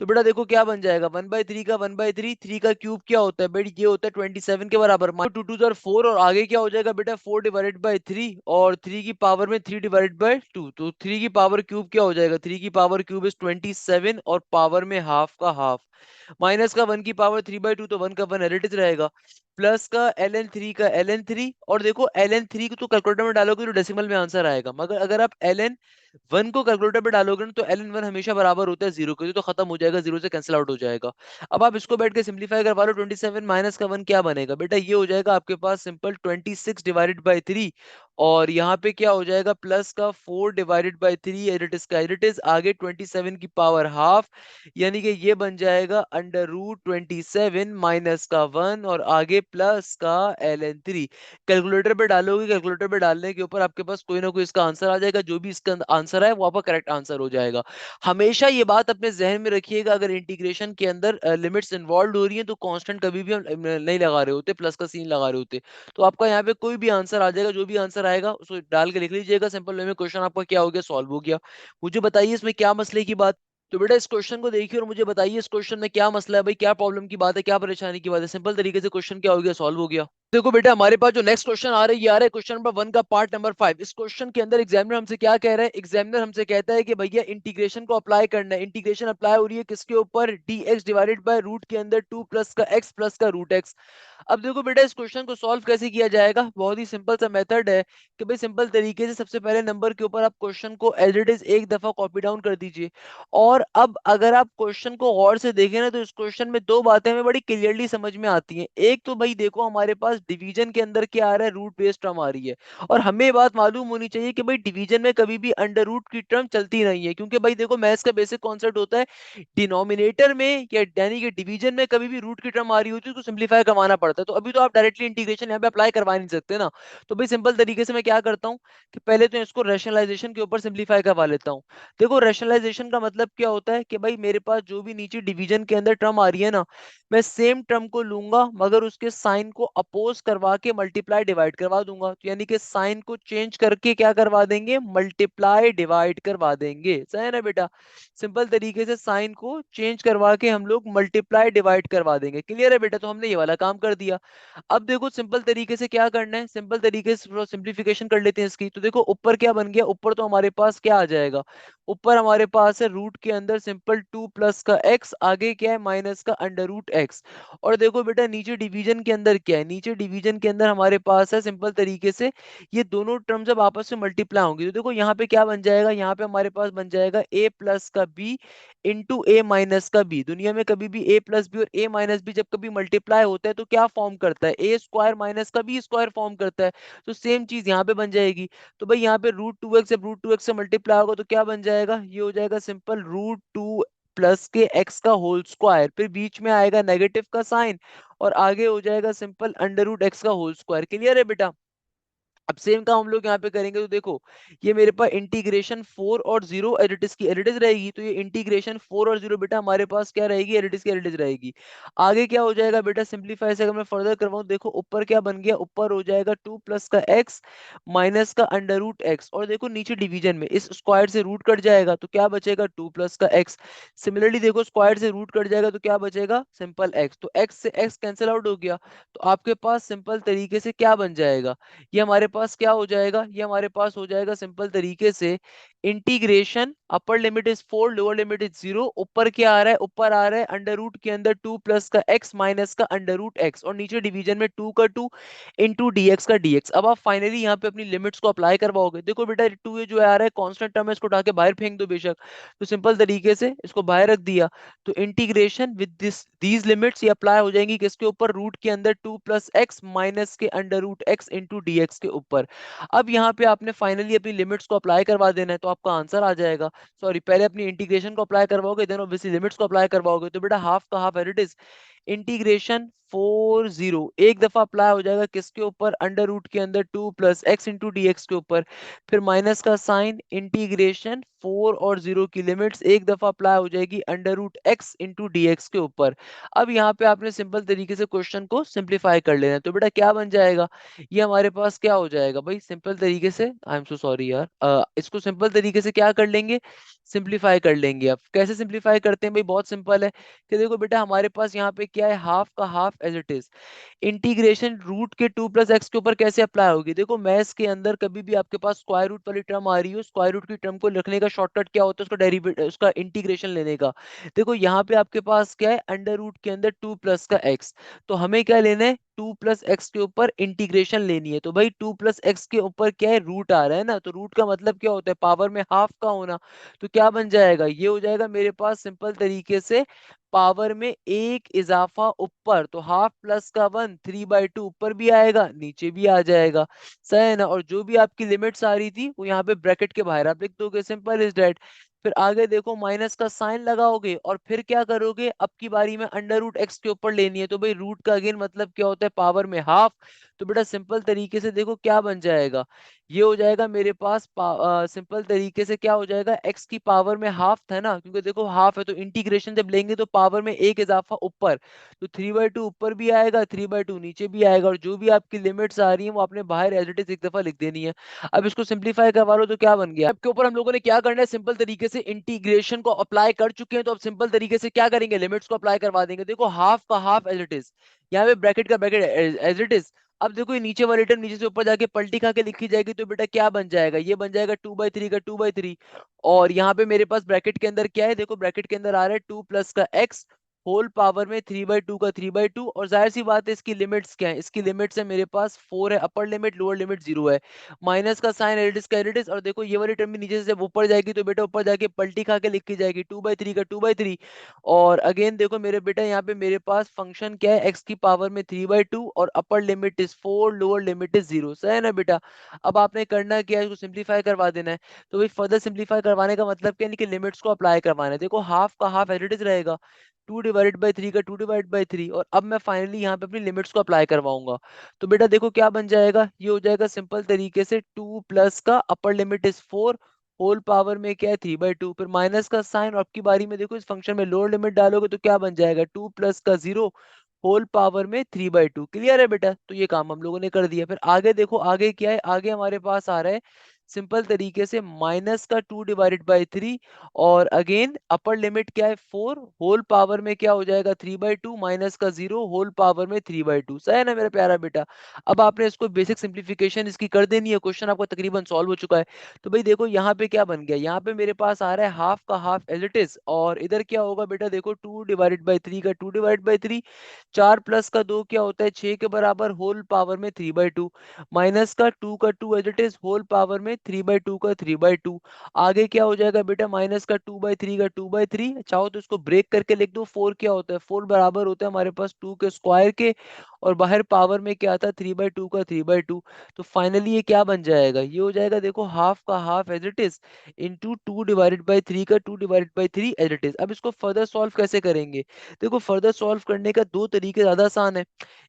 तो बेटा देखो क्या बन जाएगा, 1/3 का 1/3, 3 का क्यूब क्या होता है बेटा, ये होता है 27 के बराबर, 2 2 4, और आगे क्या हो जाएगा बेटा 4 डिवाइडेड बाई 3, और 3 की पावर में 3 डिवाइडेड बाई 2, तो 3 की पावर क्यूब क्या हो जाएगा, 3 की पावर क्यूब इज 27, और पावर में हाफ का हाफ, माइनस का 1 की पावर 3/2, तो 1 का 1 एलिटिज रहेगा, प्लस का ln 3 का ln 3, और देखो ln 3 को तो कैलकुलेटर में डालोगे तो डेसिमल में आंसर आएगा, मगर अगर आप ln 1 को कैलकुलेटर पे डालोगे ना तो ln 1 हमेशा बराबर होता है 0 के, तो खत्म हो जाएगा, 0 से कैंसिल आउट हो जाएगा। अब आप इसको बैठ के सिंप्लीफाई करवा लो, 27 माइनस का 1 क्या बनेगा बेटा, ये हो जाएगा आपके पास सिंपल 26 डिवाइडेड बाई 3, और यहाँ पे क्या हो जाएगा प्लस का 4 डिवाइडेड बाई 3 एडिटिस का एडिटिस, आगे 27 की पावर हाफ, यानी कि ये बन जाएगा √27 माइनस का 1, और आगे प्लस का ln 3। कैलकुलेटर पे डालोगे, कैलकुलेटर पे डालने के ऊपर आपके पास कोई ना कोई इसका आंसर आ जाएगा, जो भी इसका आंसर है वो आपका करेक्ट आंसर हो जाएगा। हमेशा ये बात अपने जहन में रखिएगा, अगर इंटीग्रेशन के अंदर लिमिट्स इन्वॉल्व हो रही हैं तो कांस्टेंट कभी भी हम नहीं लगा रहे होते, प्लस का सीन लगा रहे होते, तो आपका यहाँ पे कोई भी आंसर आ जाएगा, जो भी आंसर आएगा उसको डाल के लिख लीजिएगा, सिंपल वे में क्वेश्चन आपका क्या हो गया, सॉल्व हो गया। मुझे बताइए इसमें क्या मसले की बात। तो बेटा इस क्वेश्चन को देखिए और मुझे बताइए इस क्वेश्चन में क्या मसला है भाई, क्या प्रॉब्लम की बात है, क्या परेशानी की बात है, सिंपल तरीके से क्वेश्चन क्या हो गया, सॉल्व हो गया। देखो बेटा, हमारे पास जो नेक्स्ट क्वेश्चन आ रहा है, ये आ रहा है क्वेश्चन नंबर 1 का पार्ट नंबर 5। इस क्वेश्चन के अंदर एग्जामिनर हमसे क्या कह रहा है? एग्जामिनर हमसे कहता है कि भैया इंटीग्रेशन को अप्लाई करना है। इंटीग्रेशन अप्लाई हो रही है किसके ऊपर? D x divided by root के अंदर 2 प्लस का एक्स प्लस का रूट एक्स। अब देखो बेटा, इस क्वेश्चन को सॉल्व कैसे किया जाएगा? बहुत ही सिंपल सा मेथड है कि भाई सिंपल तरीके से सबसे पहले नंबर के ऊपर आप क्वेश्चन को एज इट इज एक दफा कॉपी डाउन कर दीजिए। और अब अगर आप क्वेश्चन को गौर से देखें ना, तो इस क्वेश्चन में दो बातें हमें बड़ी क्लियरली समझ में आती हैं। एक तो भाई देखो, हमारे पास डिवीजन के अंदर क्या आ रहा है? रूट बेस्ड टर्म आ रही है। और हमें ये बात मालूम होनी चाहिए कि भाई डिवीजन में कभी भी अंडर रूट की टर्म चलती नहीं है, क्योंकि भाई देखो मैथ्स का बेसिक कॉन्सेप्ट होता है, डिनोमिनेटर में या यानी कि डिवीजन में कभी भी रूट की टर्म आ रही होती है, उसको सिंप्लीफाई करवाना पड़ता है। तो अभी तो आप डायरेक्टली इंटीग्रेशन यहाँ पे अप्लाई करवा नहीं सकते ना। तो भाई सिंपल तरीके से मैं क्या करता हूँ कि पहले तो इसको रैशनलाइजेशन के ऊपर सिंप्लीफाई करवा लेता हूँ। देखो रैशनलाइजेशन का मतलब क्या होता है कि भाई मेरे पास जो भी नीचे डिवीजन के अंदर टर्म आ रही है ना, मैं सेम टर्म को लूंगा मगर उसके साइन को अपोज करवा के मल्टीप्लाई डिवाइड करवा दूंगा। तो यानी कि साइन को चेंज करके क्या करवा देंगे? मल्टीप्लाई डिवाइड करवा देंगे। सही है ना बेटा? सिंपल तरीके से साइन को चेंज करवा के हम लोग मल्टीप्लाई डिवाइड करवा देंगे। क्लियर है बेटा? तो हमने ये वाला काम कर दिया। अब देखो सिंपल तरीके से क्या करना है, सिंपल तरीके से सिंप्लीफिकेशन कर लेते हैं इसकी। तो देखो ऊपर क्या बन गया? ऊपर तो हमारे पास क्या आ जाएगा? ऊपर हमारे पास है रूट के अंदर सिंपल 2 प्लस का एक्स, आगे क्या है? माइनस का अंडर रूट एक्स। और देखो बेटा नीचे डिवीजन के अंदर क्या है? नीचे डिवीजन के अंदर हमारे पास है सिंपल तरीके से ये दोनों टर्म जब आपस में मल्टीप्लाई होंगी, तो देखो यहाँ पे क्या बन जाएगा? यहाँ पे हमारे पास बन जाएगा ए प्लस का बी इंटू ए माइनस का बी। दुनिया में कभी भी ए प्लस बी और ए माइनस बी जब कभी मल्टीप्लाई होता है तो क्या फॉर्म करता है? ए स्क्वायर माइनस का बी स्क्वायर फॉर्म करता है। तो सेम चीज यहाँ पे बन जाएगी। तो भाई यहाँ पे रूट टू एक्स जब रूट टू एक्स से मल्टीप्लाई होगा तो क्या बन जाएगा? ये हो जाएगा सिंपल रूट टू प्लस के एक्स का होल स्क्वायर, फिर बीच में आएगा नेगेटिव का साइन, और आगे हो जाएगा सिंपल अंडर रूट एक्स का होल स्क्वायर। क्लियर है बेटा? अब सेम काम हम लोग यहाँ पे करेंगे। तो देखो ये मेरे पास इंटीग्रेशन 4 और 0 एडिटिस की एडिटिस रहेगी। तो ये इंटीग्रेशन 4 और 0 बेटा हमारे पास क्या रहेगी? एडिटिस की एडिटिस रहेगी। आगे क्या हो जाएगा बेटा? सिंप्लीफाई से अगर मैं फर्दर करवाऊं, देखो ऊपर क्या बन गया? ऊपर हो जाएगा 2 प्लस का एक्स माइनस का अंडर रूट एक्स। और देखो नीचे डिवीजन में इस स्क्वायर से रूट कट जाएगा तो क्या बचेगा? 2 प्लस का एक्स। सिमिलरली देखो स्क्वायर से रूट कट जाएगा तो क्या बचेगा? Simple x. तो एक्स से एक्स कैंसिल आउट हो गया। तो आपके पास सिंपल तरीके से क्या बन जाएगा? ये हमारे पास क्या हो जाएगा? ये हमारे पास हो जाएगा सिंपल तरीके से integration upper limit is 4, lower limit is 0। ऊपर क्या आ रहा है? ऊपर आ रहा है अंडर रूट के अंदर 2 प्लस का एक्स माइनस का अंडर रूट एक्स, और नीचे डिवीजन में 2 का 2 इंटू डीएक्स का डीएक्स। अब आप फाइनली यहाँ पे अपनी लिमिट्स को अप्लाई करवाओगे। देखो बेटा 2 ये जो आ रहा है कांस्टेंट टर्म है, इसको उठा के बाहर फेंक दो बेशक। तो सिंपल तरीके से इसको बाहर रख दिया। तो integration with this these limits ये अप्लाई हो जाएंगी किसके ऊपर? रूट के अंदर 2 प्लस एक्स माइनस के under root x into d x के ऊपर। अब यहाँ पे आपने फाइनली अपनी लिमिट्स को अप्लाई करवा देना है तो आपका आंसर आ जाएगा। सॉरी, पहले अपनी इंटीग्रेशन को अप्लाई करवाओगे, देन ऑब्वियसली लिमिट्स को अप्लाई करवाओगे। तो बेटा हाफ का half as it is integration 4 0 एक दफा अप्लाई हो जाएगा किसके ऊपर? अंडर रूट के अंदर 2 प्लस एक्स इंटू डीएक्स के ऊपर। फिर माइनस का साइन, इंटीग्रेशन 4 और 0 की लिमिट्स एक दफा अप्लाई हो जाएगी under root x into d x के ऊपर। अब यहाँ पे आपने सिंपल तरीके से क्वेश्चन को सिंप्लीफाई कर लेना है। तो बेटा क्या बन जाएगा? ये हमारे पास क्या हो जाएगा भाई? सिंपल तरीके से, आई एम सो सॉरी यार, इसको सिंपल तरीके से क्या कर लेंगे? सिंप्लीफाई कर लेंगे। अब कैसे सिंप्लीफाई करते हैं भाई? बहुत सिंपल है कि देखो बेटा हमारे पास यहाँ पे क्या है? हाफ का half as it is integration root के 2 प्लस एक्स के ऊपर कैसे अप्लाई होगी? देखो मैथ्स के अंदर कभी भी आपके पास स्क्वायर रूट वाली टर्म आ रही हो, स्क्वायर रूट की टर्म को लिखने का शॉर्टकट क्या होता है? उसका डेरिवेटिव, उसका इंटीग्रेशन लेने का। देखो यहाँ पे आपके पास क्या है? अंडर रूट के अंदर 2 प्लस का एक्स। तो हमें क्या लेना है? 2 प्लस एक्स के ऊपर इंटीग्रेशन लेनी है। तो भाई 2 प्लस एक्स के ऊपर क्या है? रूट आ रहा है ना, तो रूट का मतलब क्या होता है? पावर में हाफ का होना। तो क्या बन जाएगा? ये हो जाएगा मेरे पास सिंपल तरीके से पावर में एक इजाफा ऊपर। तो हाफ प्लस का 1 3/2 ऊपर भी आएगा नीचे भी आ जाएगा। सही है ना? और जो भी आपकी लिमिट्स आ रही थी वो यहाँ पे ब्रैकेट के बाहर आप लिख दोगे। Simple is that. फिर आगे देखो माइनस का साइन लगाओगे और फिर क्या करोगे? अब की बारी में अंडर रूट एक्स के ऊपर लेनी है। तो भाई रूट का अगेन मतलब क्या होता है? पावर में हाफ। तो बेटा सिंपल तरीके से देखो क्या बन जाएगा? ये हो जाएगा मेरे पास सिंपल तरीके से क्या हो जाएगा? एक्स की पावर में हाफ था ना, क्योंकि देखो हाफ है तो इंटीग्रेशन जब लेंगे तो पावर में एक इजाफा ऊपर। तो 3/2 ऊपर भी आएगा, 3/2 नीचे भी आएगा, और जो भी आपकी लिमिट्स आ रही है वो आपने बाहर एज इट इज एक दफा लिख देनी है। अब इसको सिंप्लीफाई करवा लो तो क्या बन गया? आपके ऊपर हम लोगों ने क्या करना है? सिंपल तरीके से इंटीग्रेशन को अप्लाई कर चुके हैं, तो अब सिंपल तरीके से क्या करेंगे? लिमिट्स को अप्लाई करवा देंगे। देखो हाफ का हाफ एज इट इज, यहाँ पे ब्रैकेट का ब्रैकेट एज इट इज, अब देखो ये नीचे वाली टर्म नीचे से ऊपर जाके पलटी खा के लिखी जाएगी, तो बेटा क्या बन जाएगा, ये बन जाएगा 2/3 का 2/3। और यहाँ पे मेरे पास ब्रैकेट के अंदर क्या है, देखो ब्रैकेट के अंदर आ रहा है 2 प्लस का x होल पावर में 3/2 का 3/2। और जाहिर सी बात है इसकी लिमिट्स क्या है, इसकी लिमिट्स है मेरे पास 4 है, अपर लिमिट लोअर लिमिट 0 है, माइनस का साइन एडिस का एडिस। और देखो ये वाली टर्म भी नीचे से जब ऊपर जाएगी तो बेटा ऊपर जाके पलटी खा के लिखी जाएगी 2/3 का 2/3। और अगेन देखो मेरे बेटा यहाँ पे मेरे पास फंक्शन क्या है, x की पावर में 3/2 और अपर limit is 4, lower limit is 0। सही है ना बेटा। अब आपने करना क्या है, इसको सिंप्लीफाई करवा देना है। तो भाई फर्दर सिंप्लीफाई करवाने का मतलब क्या है कि लिमिट्स को अप्लाई करवाना है। देखो हाफ का हाफ एज इट इज रहेगा, 2/3 का 2/3। और अब मैं फाइनली यहाँ पे अपनी लिमिट्स को अप्लाई करवाऊंगा। तो बेटा देखो क्या बन जाएगा, ये हो जाएगा सिंपल तरीके से 2 प्लस का upper limit is 4 whole power में क्या है 3/2, फिर माइनस का साइन। और अब की बारी में देखो इस फंक्शन में लोअर लिमिट डालोगे तो क्या बन जाएगा, 2 प्लस का 0 होल पावर में 3/2। क्लियर है बेटा, तो ये काम हम लोगों ने कर दिया। फिर आगे देखो आगे क्या है, आगे हमारे पास आ रहा है सिंपल तरीके से माइनस का 2/3। और अगेन अपर लिमिट क्या है 4 होल पावर में क्या हो जाएगा 3/2 माइनस का 0 होल पावर में 3/2। सही है ना मेरा प्यारा बेटा। अब आपने इसको बेसिक सिंप्लीफिकेशन इसकी कर देनी है, क्वेश्चन आपका तकरीबन सॉल्व हो चुका है। तो भाई देखो यहाँ पे क्या बन गया, यहाँ पे मेरे पास आ रहा है हाफ का हाफ एज इट इज। और इधर क्या होगा बेटा, देखो 2/3 का 2/3, 4 प्लस का 2 क्या होता है 6 के बराबर होल पावर में 3/2, माइनस का 2 as it is whole power में 3/2 का 3/2। आगे क्या हो जाएगा बेटा, माइनस का 2/3 का 2/3, चाहो तो इसको ब्रेक करके लिख दो। 4 क्या होता है, 4 बराबर होता है हमारे पास 2 के स्क्वायर के, और बाहर पावर में क्या आता है 3/2 का 3/2। तो फाइनली ये क्या बन जाएगा, ये हो जाएगा देखो हाफ का half as it is into 2/3 का 2/3 एज इट इज। अब इसको फर्दर सॉल्व कैसे करेंगे, देखो फर्दर सॉल्व करने का दो तरीके ज्यादा आसान है।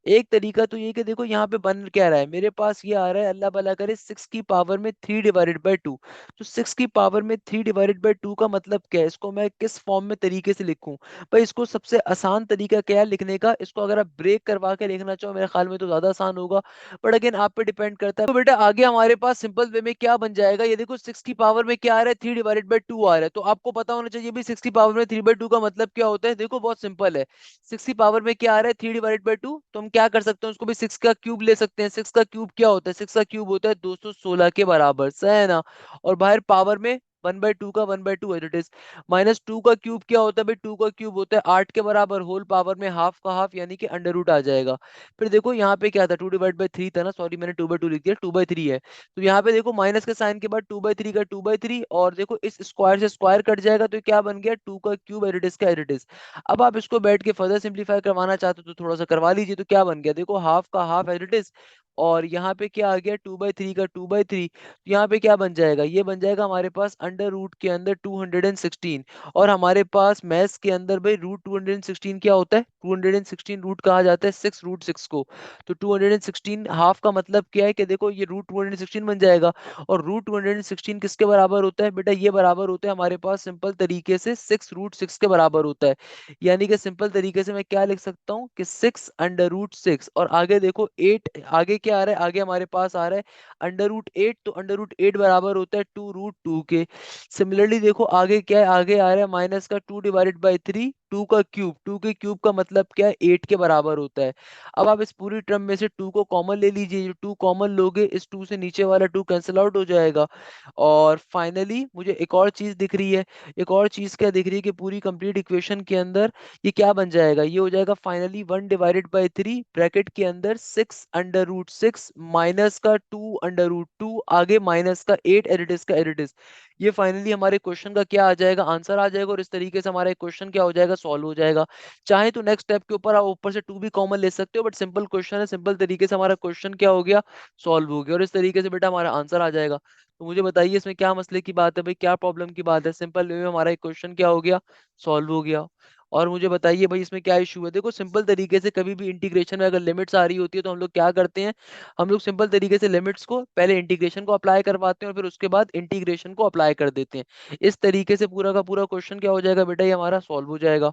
एक तरीका तो ये कि देखो यहाँ पे बन क्या रहा है, मेरे पास ये आ रहा है अल्लाह भला करे 6 की पावर में 3/2। तो 6 की पावर में 3/2 का मतलब क्या है, इसको मैं किस फॉर्म में तरीके से लिखूं। भाई इसको सबसे आसान तरीका क्या है लिखने का, इसको अगर आप ब्रेक करवा के लिखना चाहो मेरे ख्याल में तो ज्यादा आसान होगा, बट अगेन आप पे डिपेंड करता है। तो बेटा आगे हमारे पास सिंपल वे में क्या बन जाएगा, ये देखो 6 की पावर में क्या आ रहा है 3/2 आ रहा है, तो आपको पता होना चाहिए भी 6 की पावर में 3/2 का मतलब क्या होता है। देखो बहुत सिंपल है, 6 की पावर में क्या आ रहा है 3/2, तो हम क्या कर सकते हैं उसको भी 6 का क्यूब ले सकते हैं। 6 का क्यूब क्या होता है, 6 का क्यूब होता है 216 के बराबर, सही है ना। और बाहर पावर में 1/2 का 1/2 एज इट इज। माइनस 2 का क्यूब क्या होता है भाई, 2 का क्यूब होता है 8 के बराबर, होल पावर में हाफ का हाफ यानी कि अंडर रूट आ जाएगा। फिर देखो यहाँ पे क्या था 2/3 था ना, सॉरी मैंने 2/2 लिख दिया, 2/3 है। तो यहाँ पे देखो माइनस के साइन के बाद 2/3 का 2/3, और देखो इस स्क्वायर से स्क्वायर कट जाएगा तो क्या बन गया 2 का क्यूब एज इट इज का एज इट इज। अब आप इसको बैठ के फर्दर सिंप्लीफाई करवाना चाहते हो तो थोड़ा सा करवा लीजिए। तो क्या बन गया, देखो हाफ का हाफ एज इट इज, और यहाँ पे क्या आ गया 2/3 का 2/3। यहाँ पे क्या बन जाएगा, ये बन जाएगा हमारे पास अंडर रूट के अंदर 216। और हमारे पास मैथ्स के अंदर भाई रूट 216 क्या होता है, 216 रूट कहा जाता है 6 √6 को। तो 216 हाफ का मतलब क्या है कि देखो ये रूट 216 बन जाएगा। और रूट 216 किसके बराबर होता है बेटा, ये बराबर होता है हमारे पास सिंपल तरीके से 6 √6 के बराबर होता है। यानी कि सिंपल तरीके से मैं क्या लिख सकता हूँ कि 6 √6। और आगे देखो 8, आगे क्या आ रहा है, आगे हमारे पास आ रहा है √8, तो √8 बराबर होता है 2 √2 के। सिमिलरली देखो आगे क्या है, आगे आ रहा है माइनस का 2/3, 2 का क्यूब, 2 के क्यूब का मतलब क्या है 8 के बराबर होता है। अब आप इस पूरी टर्म में से 2 को कॉमन ले लीजिए, जो 2 कॉमन लोगे इस 2 से नीचे वाला 2 कैंसिल आउट हो जाएगा। और फाइनली मुझे एक और चीज दिख रही है, एक और चीज क्या दिख रही है कि पूरी कंप्लीट इक्वेशन के अंदर ये क्या बन जाएगा, ये हो जाएगा फाइनली 1/3 ब्रैकेट के अंदर 6 √6 माइनस का 2 √2, आगे माइनस का 8 एडिटिस का एडिटिस। ये फाइनली हमारे क्वेश्चन का क्या आ जाएगा, आंसर आ जाएगा। और इस तरीके से हमारा क्वेश्चन क्या हो जाएगा, सॉल्व हो जाएगा। चाहे तो नेक्स्ट स्टेप के ऊपर आप ऊपर से 2 भी कॉमन ले सकते हो, बट सिंपल क्वेश्चन है, सिंपल तरीके से हमारा क्वेश्चन क्या हो गया, सॉल्व हो गया। और इस तरीके से बेटा हमारा आंसर आ जाएगा। तो मुझे बताइए इसमें क्या मसले की बात है भाई, क्या प्रॉब्लम की बात है, सिंपल वे में हमारा एक क्वेश्चन क्या हो गया, सॉल्व हो गया। और मुझे बताइए भाई इसमें क्या इशू है, देखो सिंपल तरीके से कभी भी इंटीग्रेशन में अगर लिमिट्स आ रही होती है तो हम लोग क्या करते हैं, हम लोग सिंपल तरीके से लिमिट्स को पहले इंटीग्रेशन को अप्लाई करवाते हैं और फिर उसके बाद इंटीग्रेशन को अप्लाई कर देते हैं। इस तरीके से पूरा का पूरा क्वेश्चन क्या हो जाएगा बेटा, ये हमारा सॉल्व हो जाएगा।